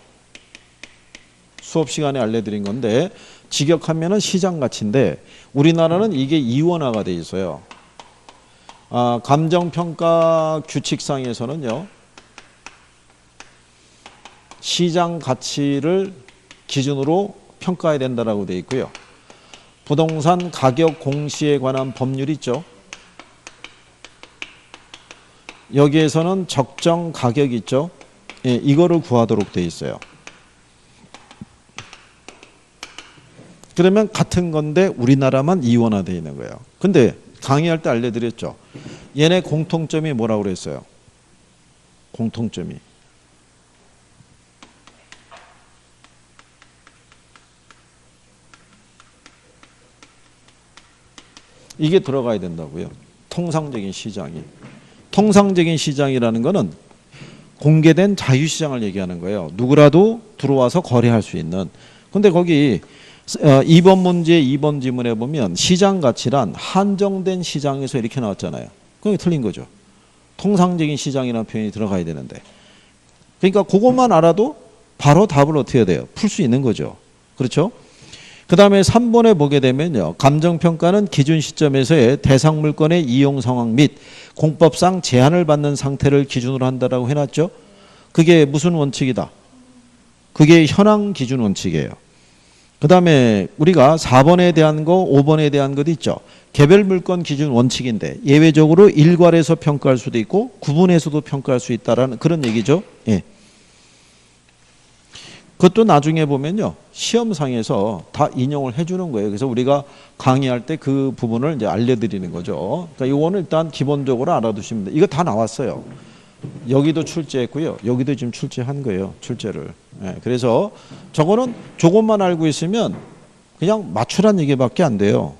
수업 시간에 알려드린 건데 직역하면은 시장 가치인데 우리나라는 이게 이원화가 돼 있어요. 감정평가 규칙상에서는요 시장 가치를 기준으로 평가해야 된다라고 돼 있고요. 부동산 가격 공시에 관한 법률 있죠. 여기에서는 적정 가격 있죠. 예, 이거를 구하도록 돼 있어요. 그러면 같은 건데 우리나라만 이원화되어 있는 거예요. 근데 강의할 때 알려드렸죠. 얘네 공통점이 뭐라고 그랬어요? 공통점이. 이게 들어가야 된다고요. 통상적인 시장이. 통상적인 시장이라는 거는 공개된 자유시장을 얘기하는 거예요. 누구라도 들어와서 거래할 수 있는. 근데 거기 2번 문제 2번 지문에 보면 시장 가치란 한정된 시장에서 이렇게 나왔잖아요. 그게 틀린 거죠. 통상적인 시장이라는 표현이 들어가야 되는데. 그러니까 그것만 알아도 바로 답을 어떻게 해야 돼요? 풀 수 있는 거죠. 그렇죠? 그 다음에 3번에 보게 되면요. 감정평가는 기준 시점에서의 대상 물건의 이용 상황 및 공법상 제한을 받는 상태를 기준으로 한다라고 해놨죠. 그게 무슨 원칙이다? 그게 현황 기준 원칙이에요. 그 다음에 우리가 4번에 대한 거 5번에 대한 것 있죠. 개별 물건 기준 원칙인데 예외적으로 일괄해서 평가할 수도 있고 구분해서도 평가할 수 있다라는 그런 얘기죠. 예. 그것도 나중에 보면요. 시험상에서 다 인용을 해주는 거예요. 그래서 우리가 강의할 때 그 부분을 이제 알려드리는 거죠. 그러니까 이거는 일단 기본적으로 알아두시면 돼요. 이거 다 나왔어요. 여기도 출제했고요. 여기도 지금 출제한 거예요. 출제를. 네, 그래서 저거는 조금만 알고 있으면 그냥 맞추란 얘기밖에 안 돼요.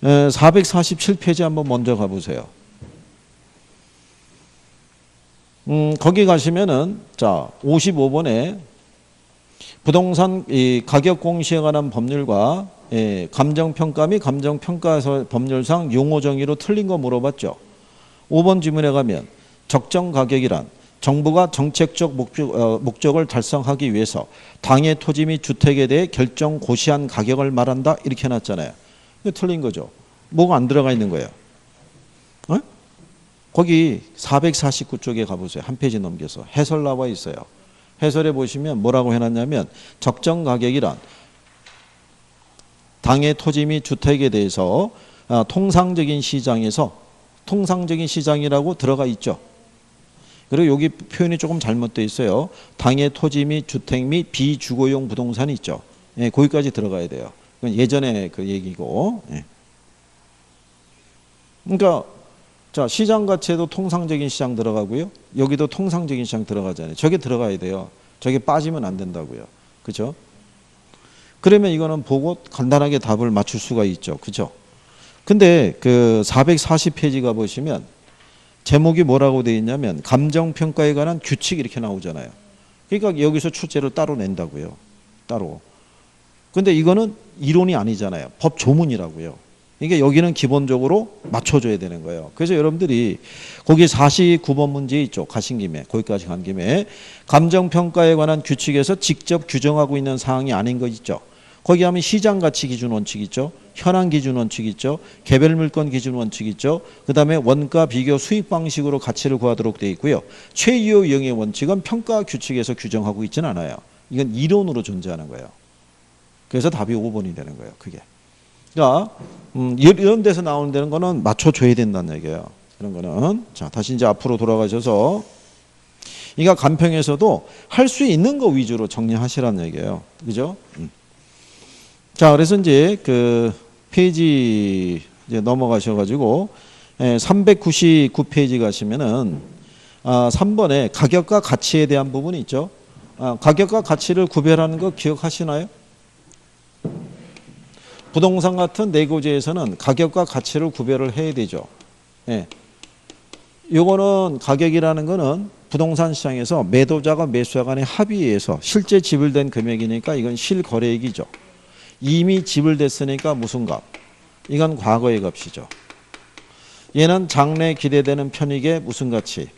네, 447페이지 한번 먼저 가보세요. 거기 가시면은 자 55번에 부동산 이 가격 공시에 관한 법률과 감정평가 및 감정평가서 법률상 용어 정의로 틀린 거 물어봤죠. 5번 지문에 가면 적정 가격이란 정부가 정책적 목적을 달성하기 위해서 당의 토지 및 주택에 대해 결정 고시한 가격을 말한다 이렇게 해놨잖아요. 이거 틀린 거죠. 뭐가 안 들어가 있는 거예요. 어? 거기 449쪽에 가보세요. 한 페이지 넘겨서 해설 나와 있어요. 해설에 보시면 뭐라고 해놨냐면 적정 가격이란 당의 토지 및 주택에 대해서 통상적인 시장에서 통상적인 시장이라고 들어가 있죠. 그리고 여기 표현이 조금 잘못되어 있어요. 당의 토지 및 주택 및 비주거용 부동산이 있죠. 예, 거기까지 들어가야 돼요. 그건 예전에 그 얘기고. 예. 그러니까 자 시장 가치에도 통상적인 시장 들어가고요. 여기도 통상적인 시장 들어가잖아요. 저게 들어가야 돼요. 저게 빠지면 안 된다고요. 그죠? 그러면 이거는 보고 간단하게 답을 맞출 수가 있죠. 그죠? 근데 그 440페이지가 보시면 제목이 뭐라고 되어 있냐면 감정평가에 관한 규칙 이렇게 나오잖아요. 그러니까 여기서 출제를 따로 낸다고요. 따로. 근데 이거는 이론이 아니잖아요. 법 조문이라고요. 그러니까 여기는 기본적으로 맞춰줘야 되는 거예요. 그래서 여러분들이 거기 49번 문제 있죠. 가신 김에 거기까지 간 김에 감정평가에 관한 규칙에서 직접 규정하고 있는 사항이 아닌 거 있죠. 거기 하면 시장가치 기준 원칙 있죠. 현황 기준 원칙 있죠. 개별 물건 기준 원칙 있죠. 그 다음에 원가 비교 수익 방식으로 가치를 구하도록 되어 있고요. 최유효 이용의 원칙은 평가 규칙에서 규정하고 있지는 않아요. 이건 이론으로 존재하는 거예요. 그래서 답이 5번이 되는 거예요. 그게. 그러니까 이런 데서 나오는 데는 거는 맞춰줘야 된다는 얘기예요. 이런 거는. 자, 다시 이제 앞으로 돌아가셔서 그러니까 간평에서도 할 수 있는 거 위주로 정리하시라는 얘기예요. 그죠? 자, 그래서 이제 그 페이지 이제 넘어가셔가지고 399페이지 가시면은 3번에 가격과 가치에 대한 부분이 있죠. 가격과 가치를 구별하는 거 기억하시나요? 부동산 같은 내고제에서는 가격과 가치를 구별을 해야 되죠. 예. 요거는 가격이라는 거는 부동산 시장에서 매도자가 매수자 간의 합의에 의해서 실제 지불된 금액이니까 이건 실거래액이죠. 이미 지불됐으니까 무슨 값? 이건 과거의 값이죠. 얘는 장래 기대되는 편익의 무슨 가치?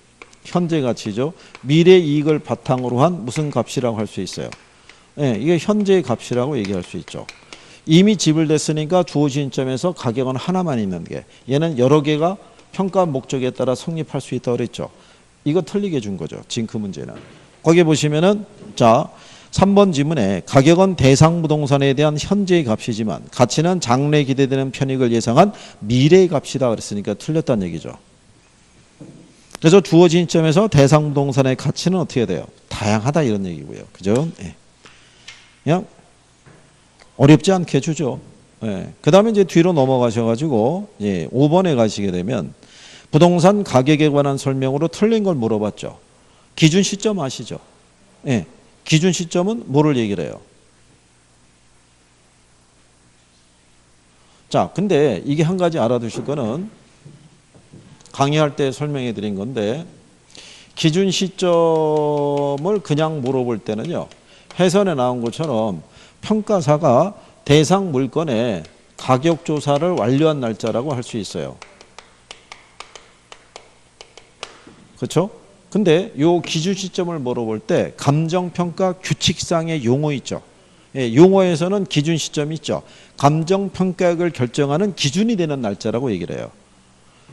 현재 가치죠. 미래 이익을 바탕으로 한 무슨 값이라고 할 수 있어요. 예, 이게 현재의 값이라고 얘기할 수 있죠. 이미 지불됐으니까 주어진 점에서 가격은 하나만 있는 게, 얘는 여러 개가 평가 목적에 따라 성립할 수 있다고 그랬죠. 이거 틀리게 준 거죠. 지금 그 문제는. 거기 보시면은 자 3번 지문에 가격은 대상 부동산에 대한 현재의 값이지만 가치는 장래 기대되는 편익을 예상한 미래의 값이다 그랬으니까 틀렸다는 얘기죠. 그래서 주어진 점에서 대상 부동산의 가치는 어떻게 돼요? 다양하다 이런 얘기고요. 그죠? 예. 그냥 어렵지 않게 주죠. 예. 그 다음에 이제 뒤로 넘어가셔가지고, 예, 5번에 가시게 되면 부동산 가격에 관한 설명으로 틀린 걸 물어봤죠. 기준 시점 아시죠? 예. 기준 시점은 뭐를 얘기를 해요? 자, 근데 이게 한 가지 알아두실 거는 강의할 때 설명해 드린 건데, 기준 시점을 그냥 물어볼 때는요, 해설에 나온 것처럼 평가사가 대상 물건의 가격 조사를 완료한 날짜라고 할 수 있어요. 그렇죠? 근데 요 기준 시점을 물어볼 때 감정평가 규칙상의 용어 있죠. 예, 용어에서는 기준 시점이 있죠. 감정평가액을 결정하는 기준이 되는 날짜라고 얘기를 해요.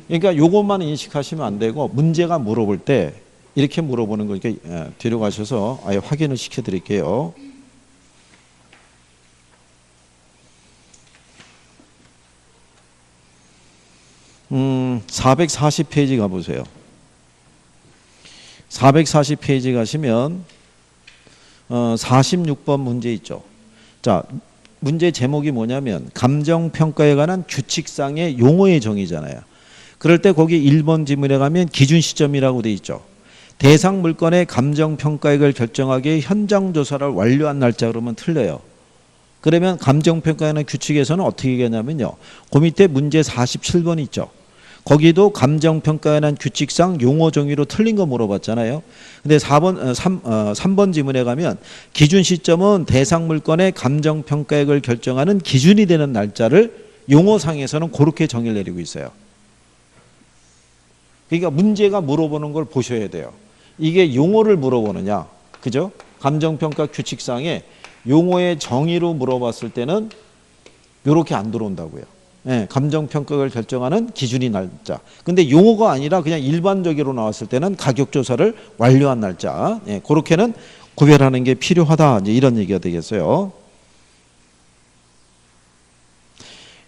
그러니까 요것만 인식하시면 안 되고 문제가 물어볼 때 이렇게 물어보는 거니까 뒤로 가셔서 아예 확인을 시켜드릴게요. 440페이지 가보세요. 440페이지 가시면 46번 문제 있죠. 자, 문제 제목이 뭐냐면 감정평가에 관한 규칙상의 용어의 정의잖아요. 그럴 때 거기 1번 지문에 가면 기준 시점이라고 돼 있죠. 대상 물건의 감정평가액을 결정하기 위해 현장 조사를 완료한 날짜 그러면 틀려요. 그러면 감정평가에 관한 규칙에서는 어떻게 얘기하냐면요. 그 밑에 문제 47번 있죠. 거기도 감정평가에 관한 규칙상 용어 정의로 틀린 거 물어봤잖아요. 근데 3번 지문에 가면 기준 시점은 대상 물건의 감정평가액을 결정하는 기준이 되는 날짜를 용어상에서는 그렇게 정의를 내리고 있어요. 그러니까 문제가 물어보는 걸 보셔야 돼요. 이게 용어를 물어보느냐, 그죠? 감정평가 규칙상에 용어의 정의로 물어봤을 때는 이렇게 안 들어온다고요. 예, 감정평가를 결정하는 기준이 날짜. 근데 용어가 아니라 그냥 일반적으로 나왔을 때는 가격조사를 완료한 날짜. 예, 그렇게는 구별하는 게 필요하다. 이제 이런 얘기가 되겠어요.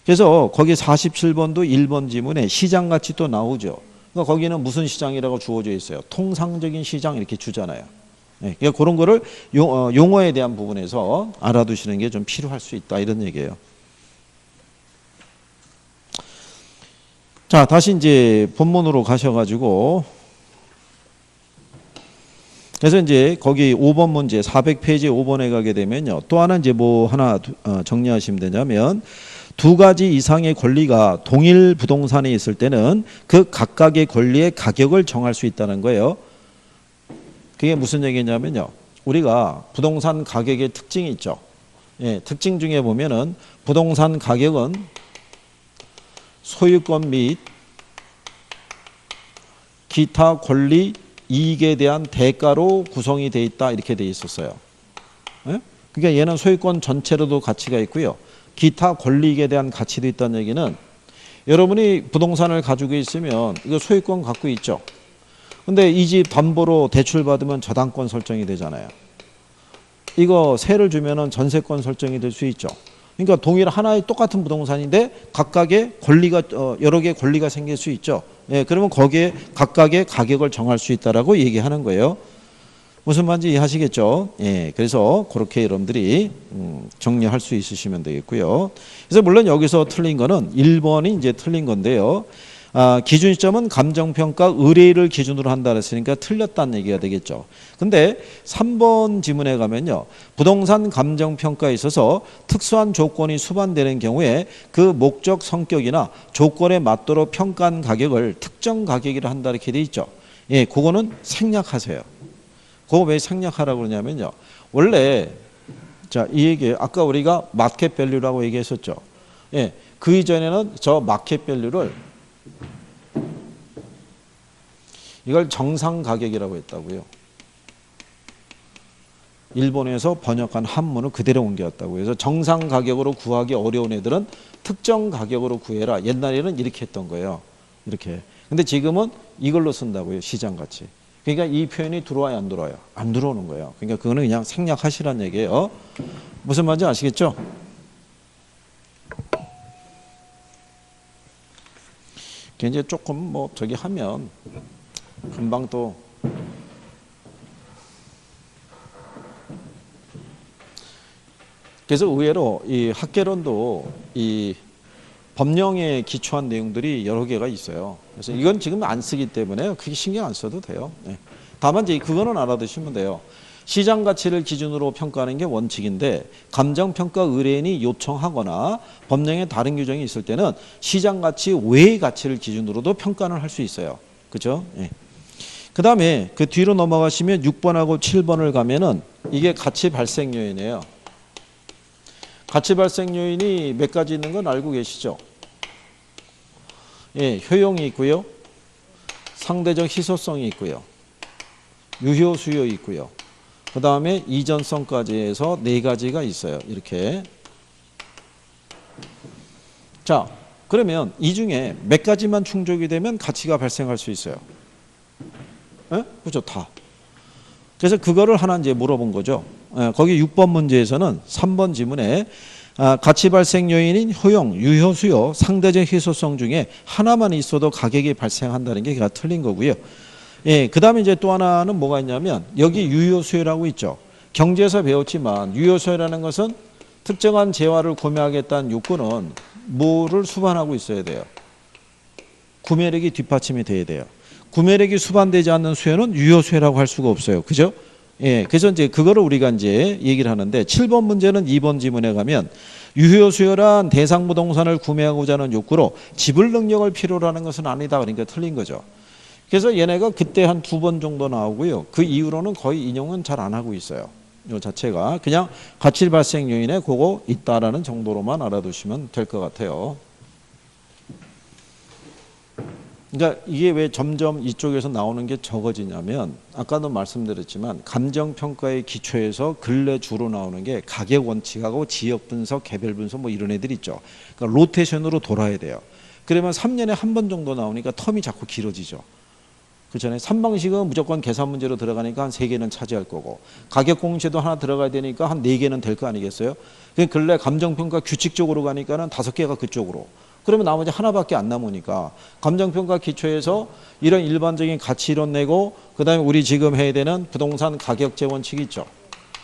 그래서 거기 47번도 1번 지문에 시장같이 또 나오죠. 그러니까 거기는 무슨 시장이라고 주어져 있어요. 통상적인 시장 이렇게 주잖아요. 예, 그러니까 그런 거를 용어에 대한 부분에서 알아두시는 게 좀 필요할 수 있다. 이런 얘기예요. 자, 다시 이제 본문으로 가셔가지고, 그래서 이제 거기 5번 문제, 400페이지 5번에 가게 되면요. 또 하나 이제 뭐 하나 정리하시면 되냐면, 두 가지 이상의 권리가 동일 부동산에 있을 때는 그 각각의 권리의 가격을 정할 수 있다는 거예요. 그게 무슨 얘기냐면요. 우리가 부동산 가격의 특징이 있죠. 예, 특징 중에 보면은 부동산 가격은 소유권 및 기타 권리 이익에 대한 대가로 구성이 돼 있다 이렇게 돼 있었어요. 예? 그러니까 얘는 소유권 전체로도 가치가 있고요. 기타 권리 이익에 대한 가치도 있다는 얘기는 여러분이 부동산을 가지고 있으면 이거 소유권 갖고 있죠. 근데 이 집 담보로 대출 받으면 저당권 설정이 되잖아요. 이거 세를 주면은 전세권 설정이 될 수 있죠. 그러니까 동일 하나의 똑같은 부동산인데 각각의 권리가 여러 개의 권리가 생길 수 있죠. 예, 그러면 거기에 각각의 가격을 정할 수 있다라고 얘기하는 거예요. 무슨 말인지 이해하시겠죠? 예, 그래서 그렇게 여러분들이 정리할 수 있으시면 되겠고요. 그래서 물론 여기서 틀린 거는 1번이 이제 틀린 건데요. 기준 시점은 감정평가 의뢰를 기준으로 한다 그랬으니까 틀렸다는 얘기가 되겠죠. 근데 3번 지문에 가면요. 부동산 감정평가에 있어서 특수한 조건이 수반되는 경우에 그 목적 성격이나 조건에 맞도록 평가한 가격을 특정 가격이라 한다 이렇게 돼 있죠. 예, 그거는 생략하세요. 그거 왜 생략하라고 그러냐면요. 원래 자, 이 얘기 아까 우리가 마켓 밸류라고 얘기했었죠. 예, 그 이전에는 저 마켓 밸류를 이걸 정상 가격이라고 했다고요. 일본에서 번역한 한문을 그대로 옮겼다고 해서 정상 가격으로 구하기 어려운 애들은 특정 가격으로 구해라. 옛날에는 이렇게 했던 거예요. 이렇게. 근데 지금은 이걸로 쓴다고요. 시장가치. 그러니까 이 표현이 들어와요, 안 들어와요? 안 들어오는 거예요. 그러니까 그거는 그냥 생략하시라는 얘기예요. 무슨 말인지 아시겠죠? 이제 조금 뭐 저기 하면 금방 또 그래서 의외로 이 학개론도 이 법령에 기초한 내용들이 여러 개가 있어요. 그래서 이건 지금 안 쓰기 때문에 크게 신경 안 써도 돼요. 네. 다만 이제 그거는 알아두시면 돼요. 시장 가치를 기준으로 평가하는 게 원칙인데 감정평가 의뢰인이 요청하거나 법령에 다른 규정이 있을 때는 시장 가치 외의 가치를 기준으로도 평가를 할 수 있어요. 그죠? 네. 그 다음에 그 뒤로 넘어가시면 6번하고 7번을 가면은 이게 가치 발생 요인이에요. 가치 발생 요인이 몇 가지 있는 건 알고 계시죠? 예, 효용이 있고요. 상대적 희소성이 있고요. 유효 수요 있고요. 그 다음에 이전성까지 해서 4가지가 있어요. 이렇게. 자, 그러면 이 중에 몇 가지만 충족이 되면 가치가 발생할 수 있어요. 예? 그죠? 다. 그래서 그거를 하나 이제 물어본 거죠. 거기 6번 문제에서는 3번 지문에 가치 발생 요인인 효용, 유효 수요, 상대적 희소성 중에 하나만 있어도 가격이 발생한다는 게 틀린 거고요. 예, 그 다음에 이제 또 하나는 뭐가 있냐면 여기 유효 수요라고 있죠. 경제에서 배웠지만 유효 수요라는 것은 특정한 재화를 구매하겠다는 욕구는 뭐를 수반하고 있어야 돼요? 구매력이 뒷받침이 돼야 돼요. 구매력이 수반되지 않는 수요는 유효 수요라고 할 수가 없어요. 그죠? 예, 그래서 이제 그거를 우리가 이제 얘기를 하는데 7번 문제는 2번 지문에 가면 유효 수요란 대상 부동산을 구매하고자 하는 욕구로 지불 능력을 필요로 하는 것은 아니다. 그러니까 틀린 거죠. 그래서 얘네가 그때 한 2번 정도 나오고요. 그 이후로는 거의 인용은 잘 안 하고 있어요. 이 자체가 그냥 가치 발생 요인에 그거 있다라는 정도로만 알아두시면 될 것 같아요. 그러니까 이게 왜 점점 이쪽에서 나오는 게 적어지냐면 아까도 말씀드렸지만 감정평가의 기초에서 근래 주로 나오는 게 가격 원칙하고 지역 분석, 개별 분석 뭐 이런 애들 있죠. 그러니까 로테이션으로 돌아야 돼요. 그러면 3년에 한 번 정도 나오니까 텀이 자꾸 길어지죠. 그렇잖아요. 3방식은 무조건 계산 문제로 들어가니까 한 3개는 차지할 거고 가격 공시도 하나 들어가야 되니까 한 4개는 될 거 아니겠어요. 근래 감정평가 규칙적으로 가니까는 5개가 그쪽으로. 그러면 나머지 하나밖에 안 남으니까 감정평가 기초에서 이런 일반적인 가치 이론 내고 그 다음에 우리 지금 해야 되는 부동산 가격제 원칙이 있죠.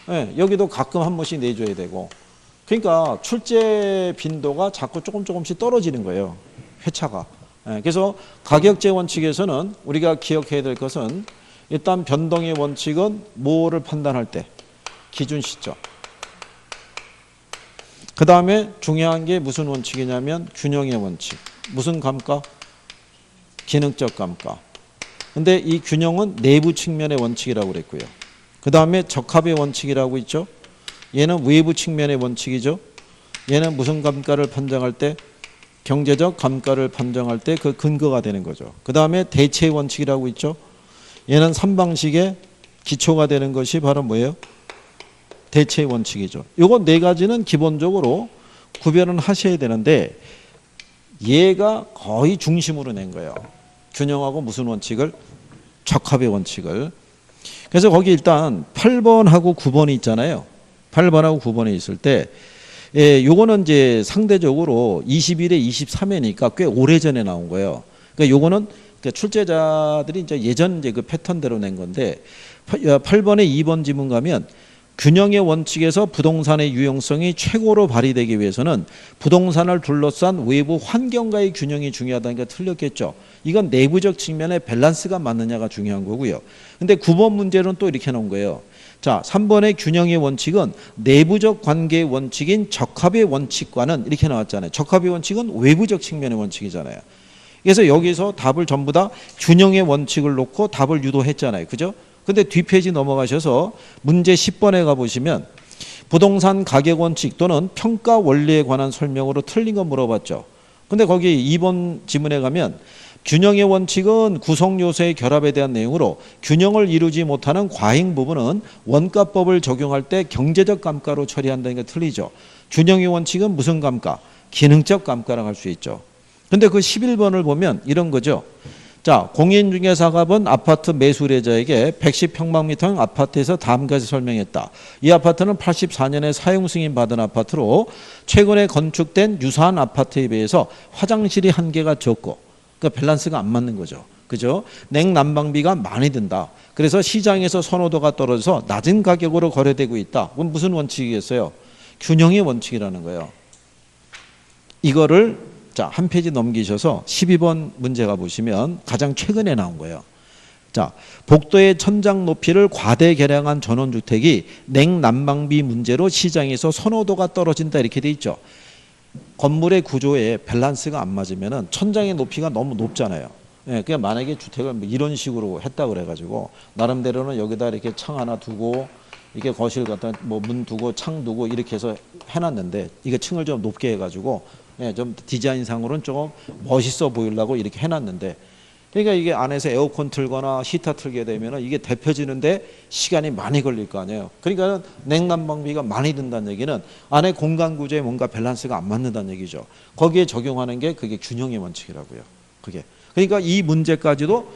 네, 여기도 가끔 한 번씩 내줘야 되고 그러니까 출제 빈도가 자꾸 조금씩 떨어지는 거예요. 회차가. 네, 그래서 가격제 원칙에서는 우리가 기억해야 될 것은 일단 변동의 원칙은 뭐를 판단할 때 기준 시점. 그 다음에 중요한 게 무슨 원칙이냐면 균형의 원칙. 무슨 감가? 기능적 감가. 근데 이 균형은 내부 측면의 원칙이라고 그랬고요. 그 다음에 적합의 원칙이라고 있죠. 얘는 외부 측면의 원칙이죠. 얘는 무슨 감가를 판정할 때? 경제적 감가를 판정할 때 그 근거가 되는 거죠. 그 다음에 대체의 원칙이라고 있죠. 얘는 3방식의 기초가 되는 것이 바로 뭐예요? 대체의 원칙이죠. 요거 4가지는 기본적으로 구별은 하셔야 되는데 얘가 거의 중심으로 낸 거예요. 균형하고 무슨 원칙을? 적합의 원칙을. 그래서 거기 일단 8번하고 9번이 있잖아요. 8번하고 9번에 있을 때 예, 요거는 이제 상대적으로 21에 23회니까 꽤 오래전에 나온 거예요. 그러니까 요거는 출제자들이 이제 예전 이제 그 패턴대로 낸 건데 8번에 2번 지문 가면 균형의 원칙에서 부동산의 유용성이 최고로 발휘되기 위해서는 부동산을 둘러싼 외부 환경과의 균형이 중요하다는 게 틀렸겠죠. 이건 내부적 측면에 밸런스가 맞느냐가 중요한 거고요. 근데 9번 문제는 또 이렇게 나온 거예요. 자, 3번의 균형의 원칙은 내부적 관계의 원칙인 적합의 원칙과는 이렇게 나왔잖아요. 적합의 원칙은 외부적 측면의 원칙이잖아요. 그래서 여기서 답을 전부 다 균형의 원칙을 놓고 답을 유도했잖아요. 그죠? 근데 뒷페이지 넘어가셔서 문제 10번에 가보시면 부동산 가격 원칙 또는 평가 원리에 관한 설명으로 틀린 거 물어봤죠. 근데 거기 2번 지문에 가면 균형의 원칙은 구성 요소의 결합에 대한 내용으로 균형을 이루지 못하는 과잉 부분은 원가법을 적용할 때 경제적 감가로 처리한다는 게 틀리죠. 균형의 원칙은 무슨 감가? 기능적 감가라고 할 수 있죠. 근데 그 11번을 보면 이런 거죠. 자, 공인중개사가 아파트 매수례자에게 110평방미터 아파트에서 다음까지 설명했다. 이 아파트는 84년에 사용 승인 받은 아파트로 최근에 건축된 유사한 아파트에 비해서 화장실이 한 개가 적고, 그러니까 밸런스가 안 맞는 거죠. 그죠? 냉난방비가 많이 든다. 그래서 시장에서 선호도가 떨어져서 낮은 가격으로 거래되고 있다. 그건 무슨 원칙이겠어요? 균형의 원칙이라는 거예요. 이거를 자, 한 페이지 넘기셔서 12번 문제가 보시면 가장 최근에 나온 거예요. 자, 복도의 천장 높이를 과대 개량한 전원주택이 냉난방비 문제로 시장에서 선호도가 떨어진다 이렇게 돼 있죠. 건물의 구조에 밸런스가 안 맞으면 천장의 높이가 너무 높잖아요. 예, 그냥 만약에 주택을 뭐 이런 식으로 했다 그래가지고 나름대로는 여기다 이렇게 창 하나 두고 이렇게 거실 갖다 뭐 문 두고 창 두고 이렇게 해서 해놨는데 이게 층을 좀 높게 해가지고 예, 좀 디자인상으로는 조금 멋있어 보이려고 이렇게 해놨는데 그러니까 이게 안에서 에어컨 틀거나 히터 틀게 되면 이게 데펴지는데 시간이 많이 걸릴 거 아니에요. 그러니까 냉난방비가 많이 든다는 얘기는 안에 공간 구조에 뭔가 밸런스가 안 맞는다는 얘기죠. 거기에 적용하는 게 그게 균형의 원칙이라고요. 그게. 그러니까 이 문제까지도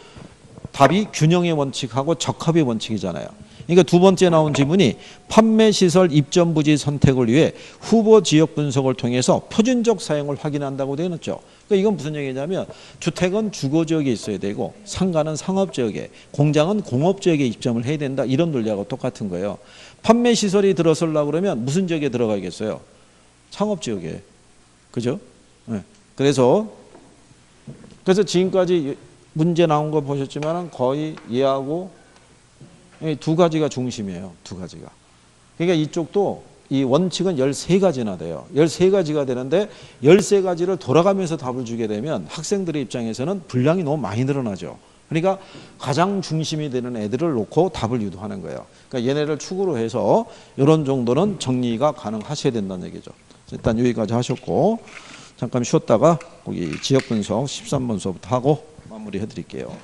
답이 균형의 원칙하고 적합의 원칙이잖아요. 그러니까 두 번째 나온 지문이 판매시설 입점 부지 선택을 위해 후보 지역 분석을 통해서 표준적 사용을 확인한다고 되어 있죠. 그러니까 이건 무슨 얘기냐면 주택은 주거지역에 있어야 되고 상가는 상업지역에, 공장은 공업지역에 입점을 해야 된다. 이런 논리하고 똑같은 거예요. 판매시설이 들어서려고 그러면 무슨 지역에 들어가겠어요? 상업지역에. 그죠? 네. 그래서 지금까지 문제 나온 거 보셨지만 거의 얘하고 두 가지가 중심이에요. 두 가지가. 그러니까 이쪽도 이 원칙은 13가지나 돼요. 13가지가 되는데 13가지를 돌아가면서 답을 주게 되면 학생들의 입장에서는 분량이 너무 많이 늘어나죠. 그러니까 가장 중심이 되는 애들을 놓고 답을 유도하는 거예요. 그러니까 얘네를 축으로 해서 이런 정도는 정리가 가능하셔야 된다는 얘기죠. 일단 여기까지 하셨고 잠깐 쉬었다가 거기 지역 분석 13번 수업부터 하고 마무리해 드릴게요.